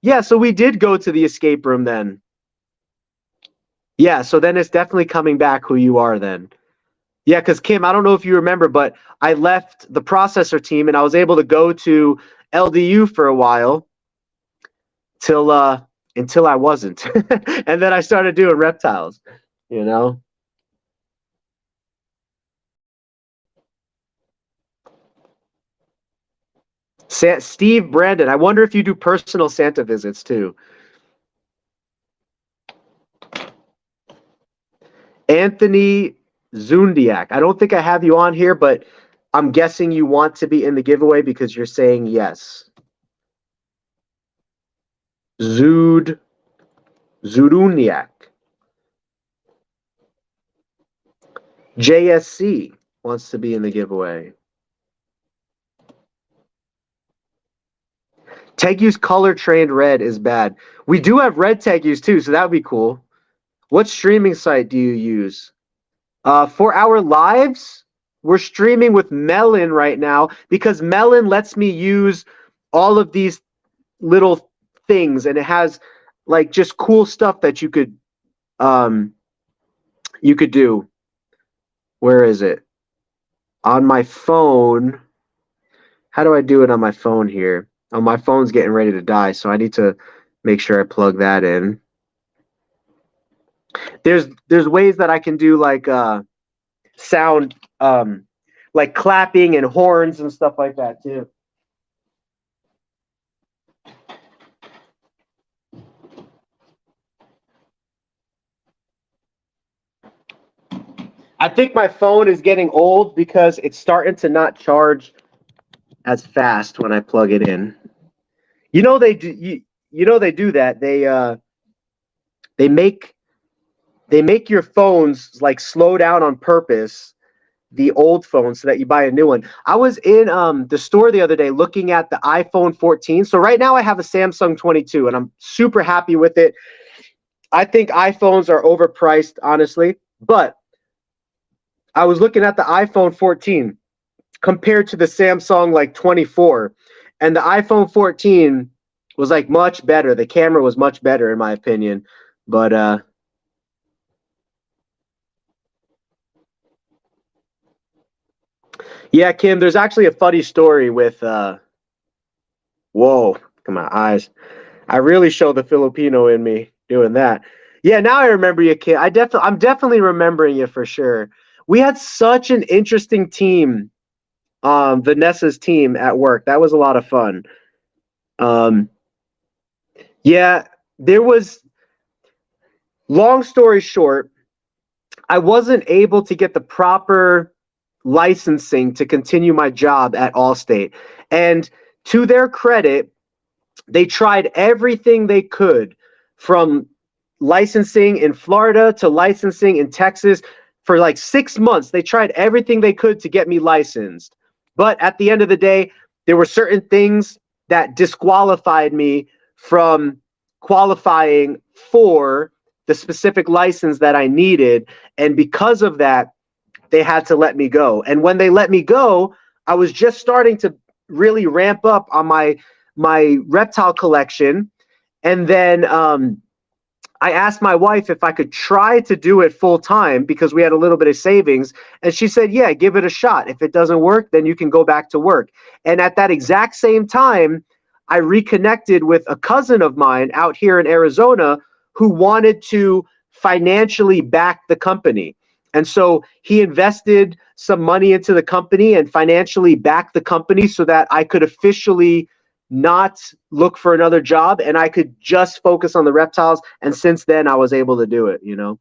Yeah, so we did go to the escape room then. Yeah, so then it's definitely coming back who you are then. Yeah, because Kim, I don't know if you remember, but I left the processor team and I was able to go to LDU for a while till until I wasn't. And then I started doing reptiles, you know. Steve Brandon, I wonder if you do personal Santa visits too. Anthony Zundiak. I don't think I have you on here, but I'm guessing you want to be in the giveaway because you're saying yes. Zuduniak. JSC wants to be in the giveaway. Tegu's color trained red is bad. We do have red Tegus too, so that would be cool. What streaming site do you use? For our lives, we're streaming with Melon right now because Melon lets me use all of these little things, and it has like just cool stuff that you could do. Where is it? On my phone. How do I do it on my phone here? Oh, my phone's getting ready to die, so I need to make sure I plug that in. There's ways that I can do like sound like clapping and horns and stuff like that too. I think my phone is getting old because it's starting to not charge as fast when I plug it in. You know they do you know they do that. They make they make your phones like slow down on purpose, the old phone, so that you buy a new one. I was in the store the other day looking at the iPhone 14. So right now I have a Samsung 22 and I'm super happy with it. I think iPhones are overpriced, honestly, but I was looking at the iPhone 14 compared to the Samsung like 24, and the iPhone 14 was like much better. The camera was much better in my opinion. But yeah, Kim, there's actually a funny story with whoa, look at my eyes. I really show the Filipino in me doing that. Yeah, now I remember you, Kim. I'm definitely remembering you for sure. We had such an interesting team, Vanessa's team at work. That was a lot of fun. Um, yeah, there was, long story short, I wasn't able to get the proper licensing to continue my job at Allstate. And to their credit, they tried everything they could, from licensing in Florida to licensing in Texas. For like 6 months, they tried everything they could to get me licensed. But at the end of the day, there were certain things that disqualified me from qualifying for the specific license that I needed. And because of that, they had to let me go. And when they let me go, I was just starting to really ramp up on my reptile collection. And then I asked my wife if I could try to do it full time because we had a little bit of savings. And she said, yeah, give it a shot. If it doesn't work, then you can go back to work. And at that exact same time, I reconnected with a cousin of mine out here in Arizona who wanted to financially back the company. And so he invested some money into the company and financially backed the company so that I could officially not look for another job and I could just focus on the reptiles. And since then, I was able to do it, you know.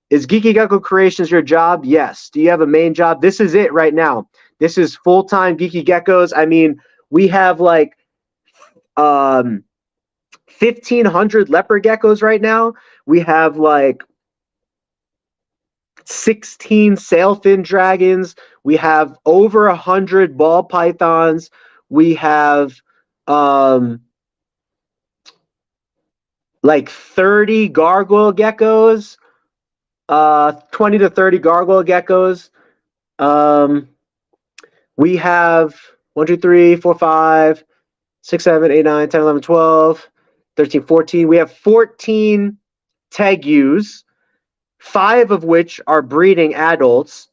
Is Geeky Gecko Creations your job? Yes. Do you have a main job? This is it right now. This is full-time Geeky Geckos. I mean, we have like 1,500 leopard geckos right now. We have like 16 sailfin dragons. We have over 100 ball pythons. We have like 30 gargoyle geckos, 20 to 30 gargoyle geckos. We have 1, 2, 3, 4, 5, 6, 7, 8, 9, 10, 11, 12, 13, 14. We have 14 tegus, 5 of which are breeding adults,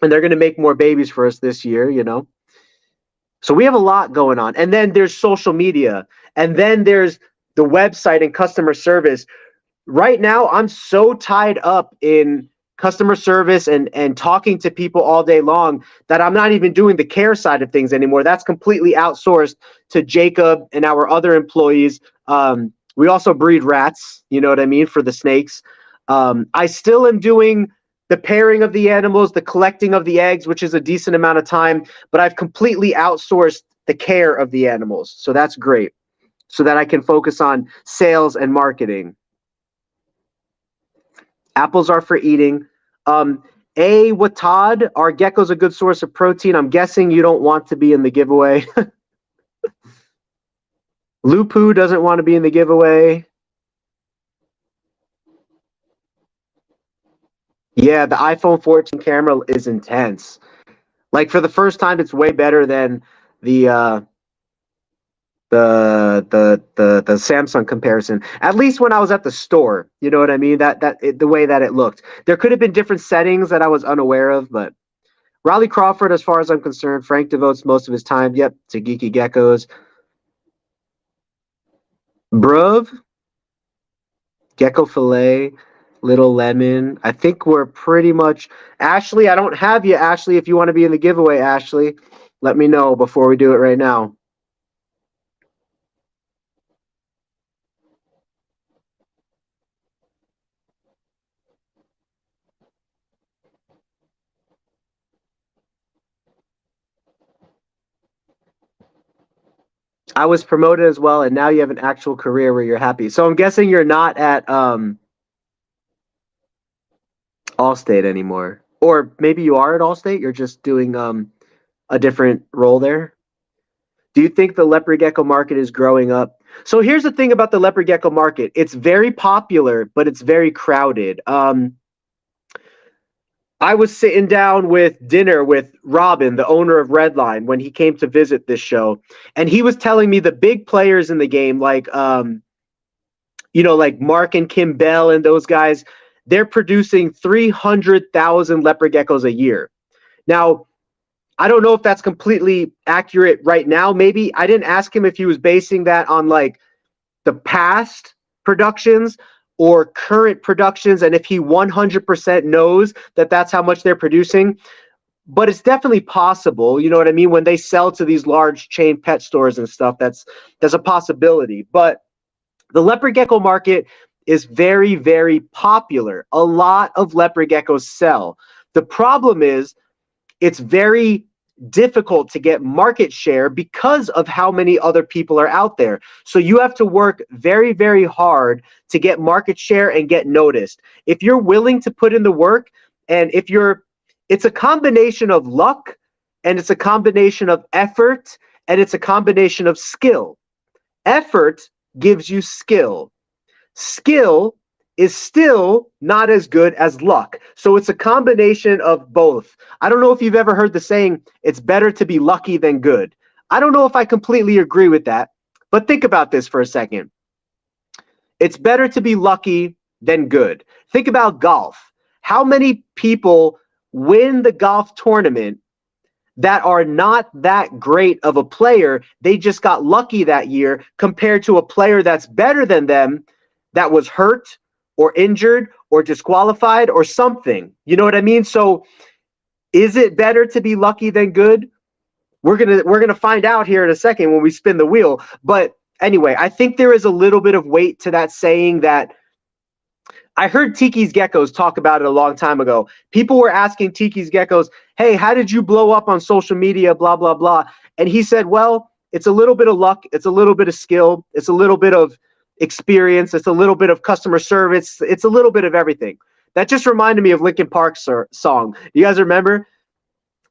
and they're going to make more babies for us this year, you know. So we have a lot going on. And then there's social media, and then there's the website and customer service. Right now, I'm so tied up in customer service and talking to people all day long that I'm not even doing the care side of things anymore. That's completely outsourced to Jacob and our other employees. We also breed rats, you know what I mean, for the snakes. I still am doing the pairing of the animals, the collecting of the eggs, which is a decent amount of time, but I've completely outsourced the care of the animals. So that's great, so that I can focus on sales and marketing. Apples are for eating. Watad, are geckos a good source of protein? I'm guessing you don't want to be in the giveaway. Lupu doesn't want to be in the giveaway. Yeah, the iPhone 14 camera is intense. Like for the first time, it's way better than the the Samsung comparison. At least when I was at the store, you know what I mean. The way that it looked, there could have been different settings that I was unaware of. But Riley Crawford, as far as I'm concerned, Frank devotes most of his time, yep, to Geeky Geckos. Bruv, Gecko Filet, Little Lemon. I think we're pretty much. Ashley, I don't have you, Ashley. If you want to be in the giveaway, Ashley, let me know before we do it right now. I was promoted as well, and now you have an actual career where you're happy. So I'm guessing you're not at Allstate anymore, or maybe you are at Allstate. You're just doing a different role there. Do you think the leopard gecko market is growing up? So here's the thing about the leopard gecko market. It's very popular, but it's very crowded. I was sitting down with dinner with Robin, the owner of Redline, when he came to visit this show, and he was telling me the big players in the game, like like Mark and Kim Bell and those guys, they're producing 300,000 leopard geckos a year. Now, I don't know if that's completely accurate right now. Maybe I didn't ask him if he was basing that on like the past productions or current productions, and if he 100% knows that that's how much they're producing. But it's definitely possible, you know what I mean? When they sell to these large chain pet stores and stuff, that's a possibility. But the leopard gecko market is very, very popular. A lot of leopard geckos sell. The problem is it's very difficult to get market share because of how many other people are out there. So you have to work very, very hard to get market share and get noticed. If you're willing to put in the work, and it's a combination of luck, and it's a combination of effort, and it's a combination of skill. Effort gives you skill. Skill is still not as good as luck. So it's a combination of both. I don't know if you've ever heard the saying, it's better to be lucky than good. I don't know if I completely agree with that, but think about this for a second. It's better to be lucky than good. Think about golf. How many people win the golf tournament that are not that great of a player? They just got lucky that year compared to a player that's better than them that was hurt or injured or disqualified or something. You know what I mean? So is it better to be lucky than good? We're gonna find out here in a second when we spin the wheel. But anyway, I think there is a little bit of weight to that saying. That I heard Tiki's Geckos talk about it a long time ago. People were asking Tiki's Geckos, hey, how did you blow up on social media, blah, blah, blah. And he said, well, it's a little bit of luck. It's a little bit of skill. It's a little bit of experience. It's a little bit of customer service. It's a little bit of everything. That just reminded me of Linkin Park's song. You guys remember?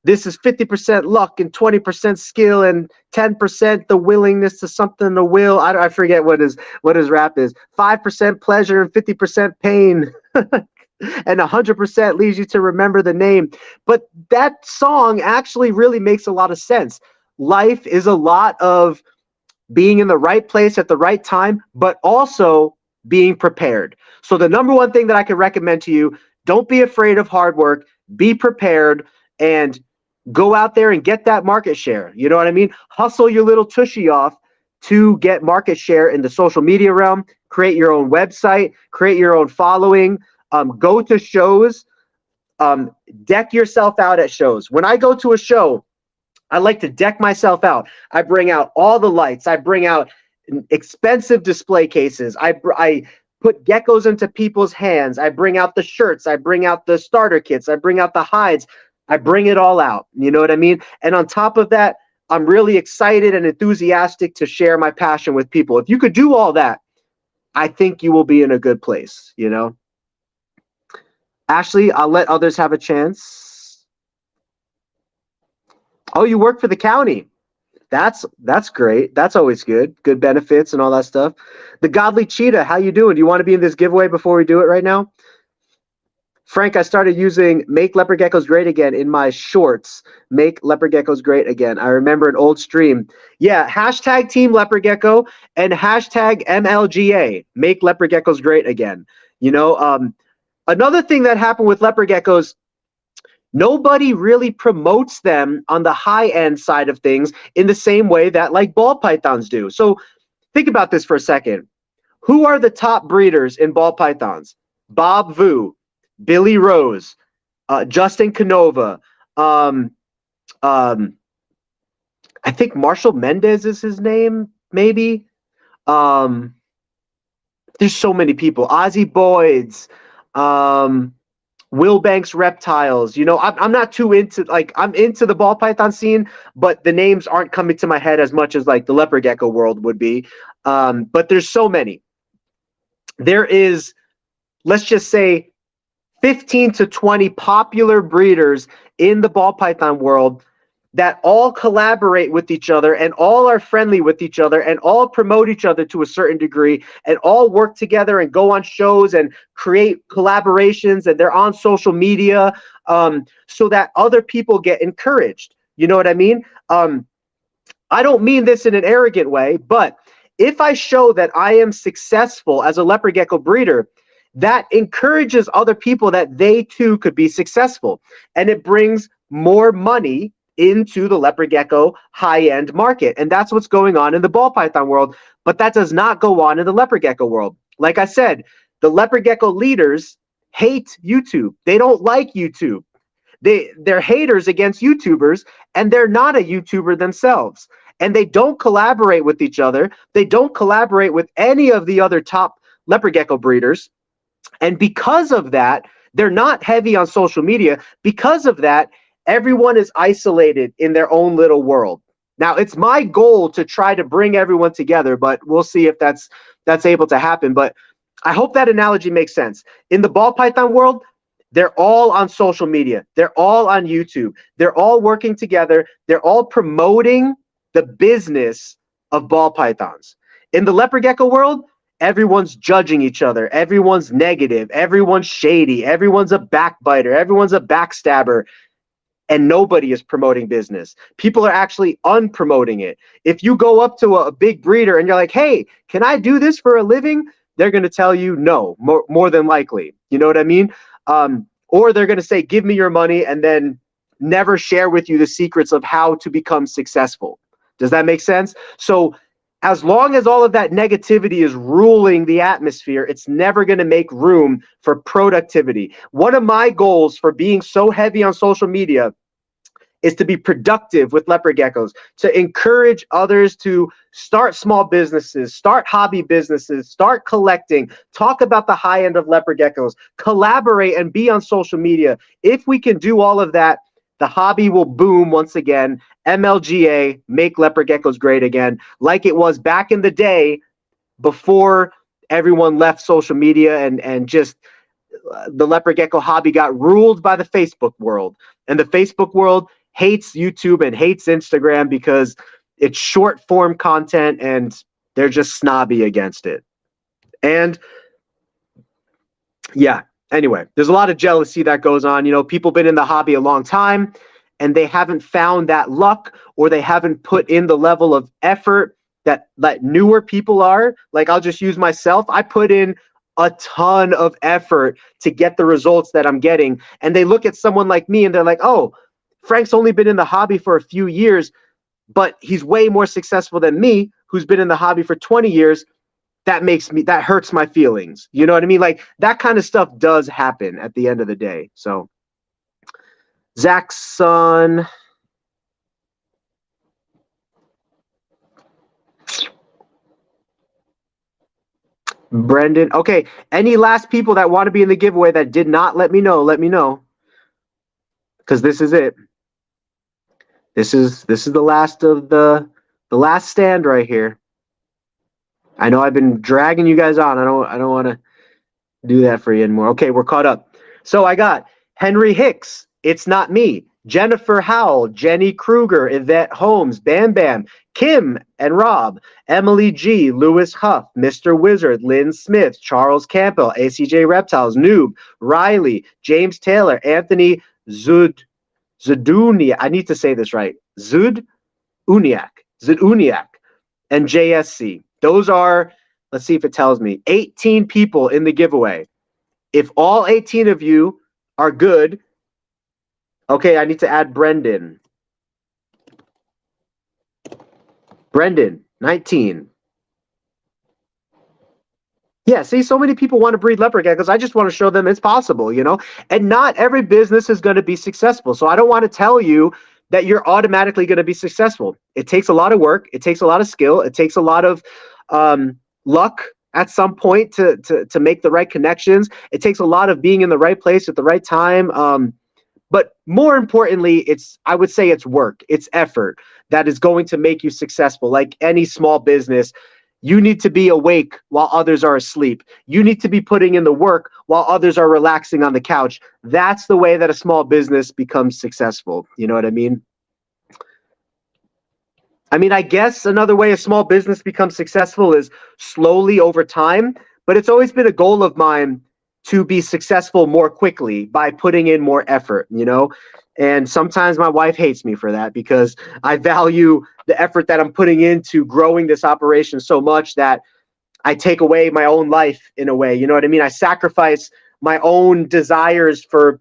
This is 50% luck and 20% skill and 10% the willingness to something to will. I forget what his rap is. 5% pleasure and 50% pain. And 100% leads you to remember the name. But that song actually really makes a lot of sense. Life is a lot of being in the right place at the right time, but also being prepared. So the number one thing that I can recommend to you, don't be afraid of hard work, be prepared, and go out there and get that market share. You know what I mean? Hustle your little tushy off to get market share in the social media realm. Create your own website, create your own following, go to shows, deck yourself out at shows. When I go to a show, I like to deck myself out. I bring out all the lights. I bring out expensive display cases. I put geckos into people's hands. I bring out the shirts. I bring out the starter kits. I bring out the hides. I bring it all out. You know what I mean? And on top of that, I'm really excited and enthusiastic to share my passion with people. If you could do all that, I think you will be in a good place, you know? Ashley, I'll let others have a chance. Oh, you work for the county. That's great. That's always good. Good benefits and all that stuff. The Godly Cheetah, how you doing? Do you want to be in this giveaway before we do it right now? Frank, I started using Make Leopard Geckos Great Again in my shorts. Make Leopard Geckos Great Again. I remember an old stream. Yeah, hashtag Team Leopard Gecko and hashtag MLGA. Make Leopard Geckos Great Again. You know, another thing that happened with leopard geckos, nobody really promotes them on the high end side of things in the same way that like ball pythons do. So think about this for a second. Who are the top breeders in ball pythons? Bob Vu, Billy Rose, Justin Canova. I think Marshall Mendez is his name, maybe. There's so many people. Ozzy Boyds, Will Banks Reptiles. You know, I'm not too into, like, I'm into the ball python scene, but the names aren't coming to my head as much as like the leopard gecko world would be. But there's so many. There is, let's just say, 15 to 20 popular breeders in the ball python world that all collaborate with each other and all are friendly with each other and all promote each other to a certain degree and all work together and go on shows and create collaborations, and they're on social media, so that other people get encouraged. You know what I mean? I don't mean this in an arrogant way, but if I show that I am successful as a leopard gecko breeder, that encourages other people that they too could be successful, and it brings more money into the leopard gecko high-end market. And that's what's going on in the ball python world, but that does not go on in the leopard gecko world. Like I said, the leopard gecko leaders hate YouTube. They don't like YouTube. They're haters against YouTubers, and they're not a YouTuber themselves. And they don't collaborate with each other. They don't collaborate with any of the other top leopard gecko breeders. And because of that, they're not heavy on social media. Because of that, everyone is isolated in their own little world. Now, it's my goal to try to bring everyone together, but we'll see if that's able to happen. But I hope that analogy makes sense. In the ball python world, they're all on social media. They're all on YouTube. They're all working together. They're all promoting the business of ball pythons. In the leopard gecko world, everyone's judging each other. Everyone's negative. Everyone's shady. Everyone's a backbiter. Everyone's a backstabber. And nobody is promoting business. People are actually unpromoting it. If you go up to a big breeder and you're like, hey, can I do this for a living? They're going to tell you no, more than likely. You know what I mean? Or they're going to say, give me your money, and then never share with you the secrets of how to become successful. Does that make sense? So as long as all of that negativity is ruling the atmosphere, it's never going to make room for productivity. One of my goals for being so heavy on social media is to be productive with leopard geckos, to encourage others to start small businesses, start hobby businesses, start collecting, talk about the high end of leopard geckos, collaborate and be on social media. If we can do all of that, the hobby will boom once again. MLGA, make leopard geckos great again, like it was back in the day before everyone left social media and just the leopard gecko hobby got ruled by the Facebook world. And the Facebook world hates YouTube and hates Instagram because it's short form content and they're just snobby against it. And yeah, anyway, there's a lot of jealousy that goes on. You know, people been in the hobby a long time and they haven't found that luck, or they haven't put in the level of effort that newer people are. Like, I'll just use myself. I put in a ton of effort to get the results that I'm getting. And they look at someone like me and they're like, oh, Frank's only been in the hobby for a few years, but he's way more successful than me, who's been in the hobby for 20 years. That hurts my feelings. You know what I mean? Like, that kind of stuff does happen at the end of the day. So Zach's son. Brendan. Okay. Any last people that want to be in the giveaway that did not let me know, because this is it. This is the last of the last stand right here. I know I've been dragging you guys on. I don't want to do that for you anymore. Okay, we're caught up. So I got Henry Hicks. It's not me. Jennifer Howell, Jenny Kruger, Yvette Holmes, Bam Bam, Kim and Rob, Emily G, Lewis Huff, Mr. Wizard, Lynn Smith, Charles Campbell, ACJ Reptiles, Noob, Riley, James Taylor, Anthony Zudunia. I need to say this right. Zuduniak, and JSC. Those are, let's see if it tells me, 18 people in the giveaway. If all 18 of you are good, okay, I need to add Brendan. Brendan, 19. Yeah, see, so many people want to breed leopard geckos. I just want to show them it's possible, you know? And not every business is going to be successful. So I don't want to tell you that you're automatically going to be successful. It takes a lot of work. It takes a lot of skill. It takes a lot of luck at some point to make the right connections. It takes a lot of being in the right place at the right time. But more importantly, I would say it's work, it's effort that is going to make you successful. Like any small business, you need to be awake while others are asleep. You need to be putting in the work while others are relaxing on the couch. That's the way that a small business becomes successful. You know what I mean? I guess another way a small business becomes successful is slowly over time, but it's always been a goal of mine to be successful more quickly by putting in more effort, you know? And sometimes my wife hates me for that because I value the effort that I'm putting into growing this operation so much that I take away my own life in a way. You know what I mean? I sacrifice my own desires for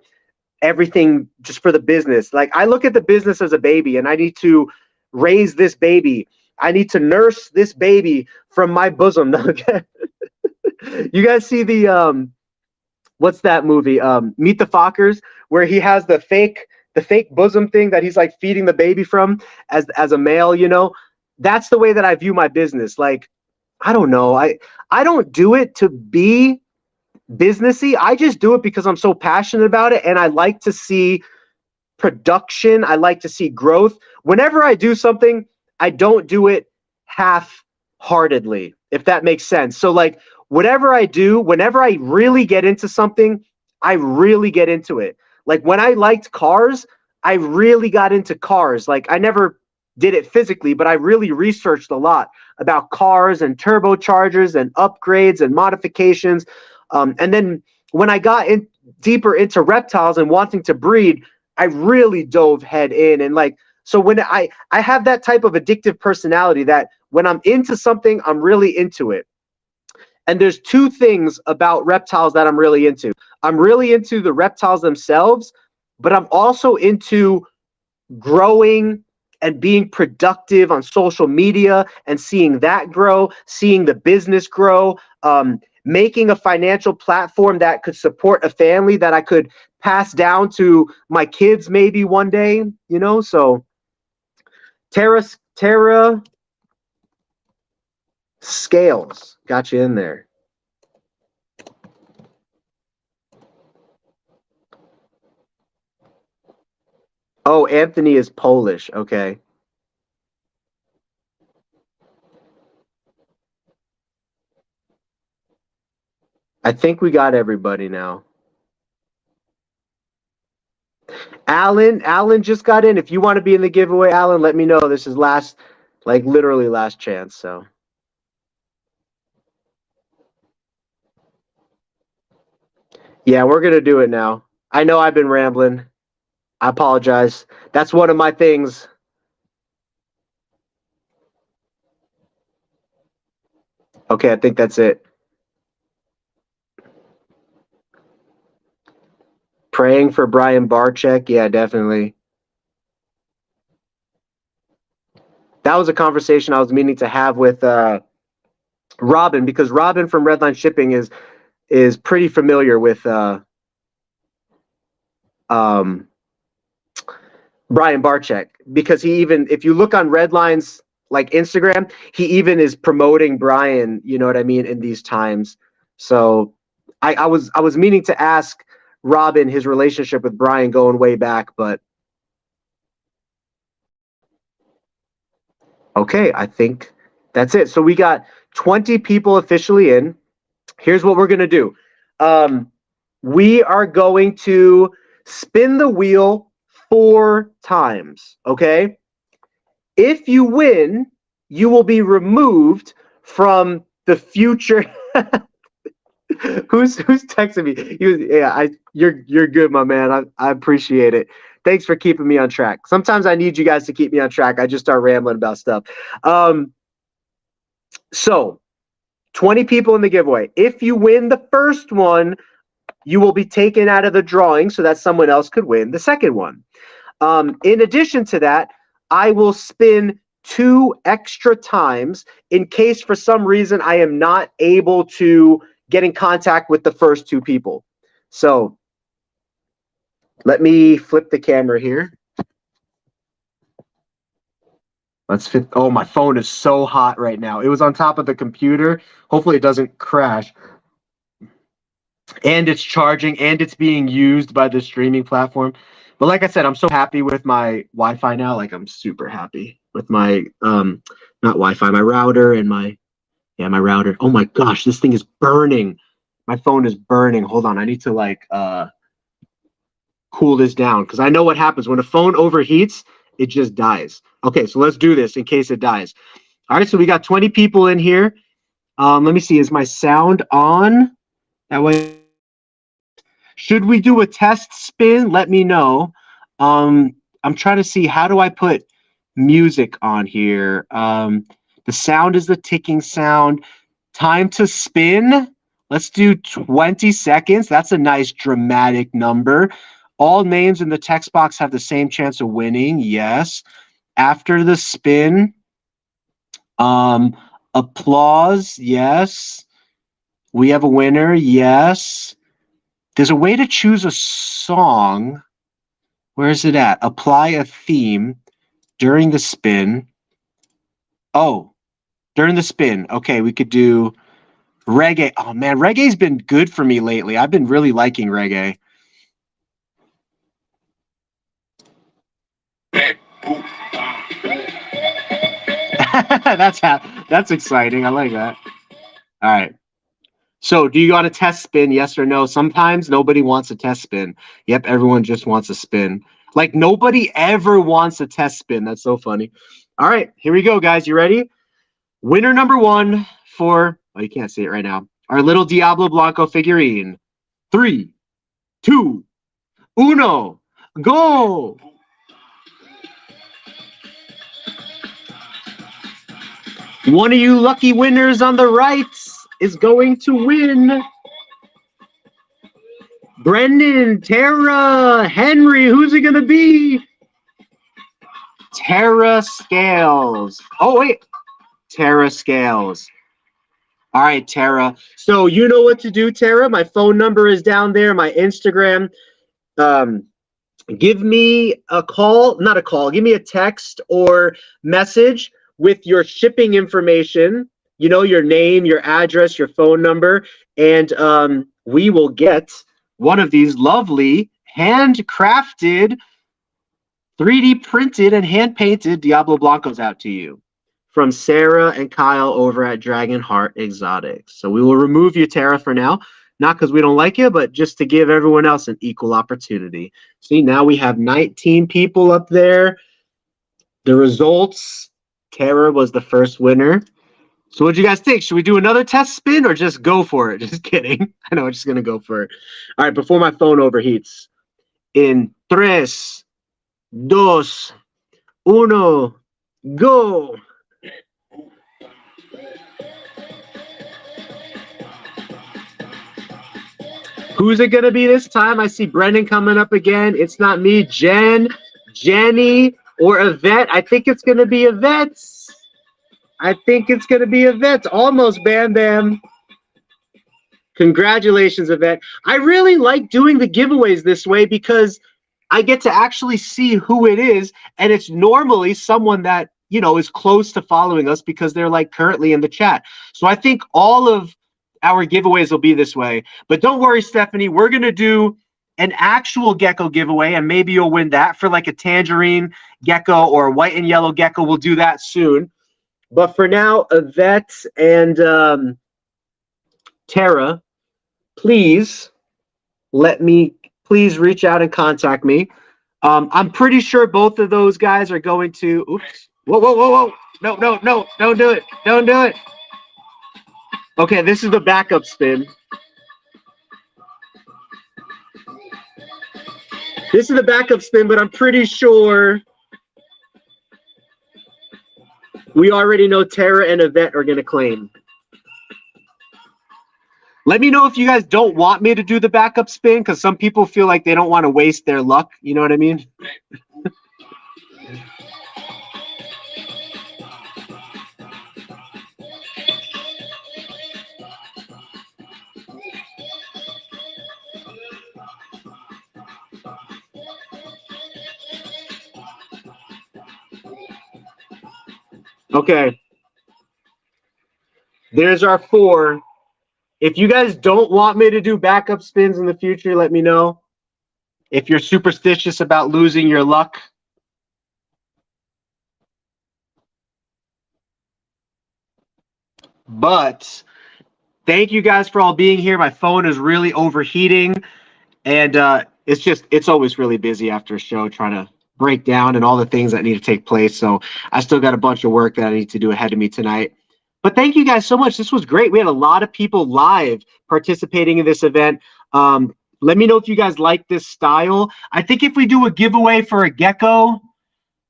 everything just for the business. Like I look at the business as a baby and I need to raise this baby. I need to nurse this baby from my bosom. You guys see the what's that movie? Meet the Fockers, where he has the fake bosom thing that he's like feeding the baby from as a male, you know? That's the way that I view my business. Like, I don't know. I don't do it to be businessy. I just do it because I'm so passionate about it and I like to see production. I like to see growth. Whenever I do something, I don't do it half-heartedly, if that makes sense. So like whatever I do, whenever I really get into something, I really get into it. Like when I liked cars, I really got into cars. Like I never did it physically, but I really researched a lot about cars and turbochargers and upgrades and modifications. And then when I got in deeper into reptiles and wanting to breed, I really dove head in. And like, so when I have that type of addictive personality that when I'm into something, I'm really into it. And there's two things about reptiles that I'm really into. I'm really into the reptiles themselves, but I'm also into growing and being productive on social media and seeing that grow, seeing the business grow, making a financial platform that could support a family that I could pass down to my kids maybe one day, you know? So Tara Scales got you in there. Oh, Anthony is Polish. Okay. I think we got everybody now. Alan just got in. If you want to be in the giveaway, Alan, let me know. This is like literally last chance. So yeah, we're gonna do it now. I know I've been rambling. I apologize. That's one of my things. Okay, I think that's it. Praying for Brian Barczyk. Yeah, definitely. That was a conversation I was meaning to have with Robin, because Robin from Redline Shipping is pretty familiar with um, Brian Barczyk, because he even, if you look on Redline's like Instagram, he even is promoting Brian, you know what I mean, in these times. So I was meaning to ask Robin his relationship with Brian going way back, but okay, I think that's it. So we got 20 people officially in. Here's what we're gonna do. We are going to spin the wheel 4 times, okay? If you win, you will be removed from the future. Who's texting me? You're good, my man. I appreciate it. Thanks for keeping me on track. Sometimes I need you guys to keep me on track. I just start rambling about stuff. So 20 people in the giveaway. If you win the first one, you will be taken out of the drawing so that someone else could win the second one. In addition to that, I will spin 2 extra times in case for some reason I am not able to get in contact with the first 2 people. So let me flip the camera here. Let's fit. Oh, my phone is so hot right now. It was on top of the computer. Hopefully it doesn't crash. And it's charging and it's being used by the streaming platform. But like I said, I'm so happy with my Wi-Fi now. Like I'm super happy with my not Wi-Fi, my router and my router. Oh my gosh, this thing is burning. My phone is burning. Hold on, I need to like cool this down because I know what happens when a phone overheats, it just dies. Okay, so let's do this in case it dies. All right, so we got 20 people in here. Let me see, is my sound on? That way. Should we do a test spin? Let me know. I'm trying to see, how do I put music on here? The sound is the ticking sound. Time to spin. Let's do 20 seconds. That's a nice dramatic number. All names in the text box have the same chance of winning. Yes. After the spin, applause. Yes. We have a winner. Yes. There's a way to choose a song. Where is it at? Apply a theme during the spin. Oh, during the spin. Okay, we could do reggae. Oh, man, reggae's been good for me lately. I've been really liking reggae. That's exciting. I like that. All right. So do you want a test spin, yes or no? Sometimes nobody wants a test spin. Yep, everyone just wants a spin. Like nobody ever wants a test spin. That's so funny. All right, here we go, guys. You ready? Winner number 1 for, oh, you can't see it right now, our little Diablo Blanco figurine. 3, 2, 1, go! One of you lucky winners on the right is going to win. Brendan, Tara, Henry, who's it going to be? Tara Scales. Oh, wait. Tara Scales. All right, Tara. So you know what to do, Tara. My phone number is down there, my Instagram. Give me a call, not a call, give me a text or message with your shipping information, you know, your name, your address, your phone number, and we will get one of these lovely handcrafted, 3D printed and hand painted Diablo Blancos out to you from Sarah and Kyle over at Dragon Heart Exotics. So we will remove you, Tara, for now. Not because we don't like you, but just to give everyone else an equal opportunity. See, now we have 19 people up there. The results, Tara was the first winner. So what do you guys think? Should we do another test spin or just go for it? Just kidding. I know, I'm just going to go for it. All right, before my phone overheats. In 3, 2, 1, go! Who's it going to be this time? I see Brendan coming up again. It's not me. Jen, Jenny, or Yvette. I think it's going to be Yvette. I think it's going to be Yvette. Almost, Bam Bam. Congratulations, Yvette. I really like doing the giveaways this way because I get to actually see who it is, and it's normally someone that, you know, is close to following us because they're like currently in the chat. So I think all of our giveaways will be this way. But don't worry, Stephanie, we're going to do an actual gecko giveaway, and maybe you'll win that for like a tangerine gecko or a white and yellow gecko. We'll do that soon. But for now, Yvette and Tara, please reach out and contact me. I'm pretty sure both of those guys are going to. Oops. Whoa, whoa, whoa, whoa. No, no, no. Don't do it. Don't do it. Okay, this is the backup spin. This is the backup spin, but I'm pretty sure we already know Tara and Yvette are going to claim. Let me know if you guys don't want me to do the backup spin, because some people feel like they don't want to waste their luck. You know what I mean? Okay. There's our 4. If you guys don't want me to do backup spins in the future, let me know. If you're superstitious about losing your luck. But thank you guys for all being here. My phone is really overheating. And it's always really busy after a show trying to break down and all the things that need to take place. So I still got a bunch of work that I need to do ahead of me tonight. But thank you guys so much. This was great. We had a lot of people live participating in this event. Let me know if you guys like this style. I think if we do a giveaway for a gecko,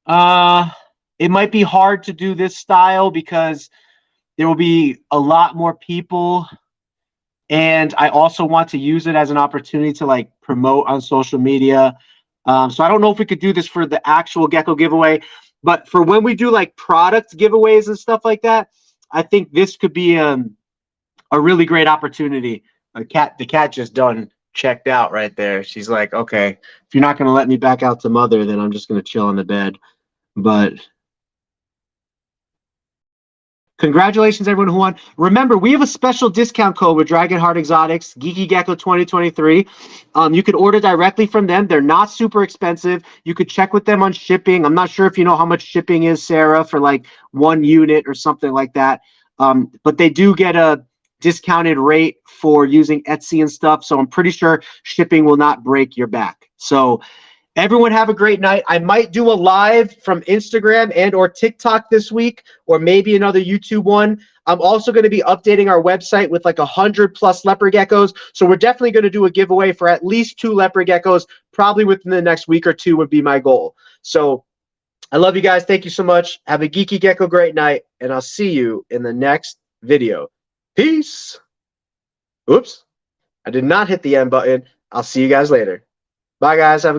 it might be hard to do this style because there will be a lot more people. And I also want to use it as an opportunity to like promote on social media. So I don't know if we could do this for the actual gecko giveaway, but for when we do like product giveaways and stuff like that, I think this could be a really great opportunity. The cat just done checked out right there. She's like, okay, if you're not going to let me back out to mother, then I'm just going to chill on the bed. But congratulations, everyone who won. Remember, we have a special discount code with Dragonheart Exotics, Geeky Gecko 2023. You could order directly from them. They're not super expensive. You could check with them on shipping. I'm not sure if you know how much shipping is, Sarah, for like 1 unit or something like that. But they do get a discounted rate for using Etsy and stuff. So I'm pretty sure shipping will not break your back. So everyone have a great night. I might do a live from Instagram and or TikTok this week, or maybe another YouTube one. I'm also going to be updating our website with like 100+ leopard geckos. So we're definitely going to do a giveaway for at least 2 leopard geckos, probably within the next week or 2 would be my goal. So I love you guys. Thank you so much. Have a geeky gecko great night, and I'll see you in the next video. Peace. Oops. I did not hit the end button. I'll see you guys later. Bye, guys. Have a good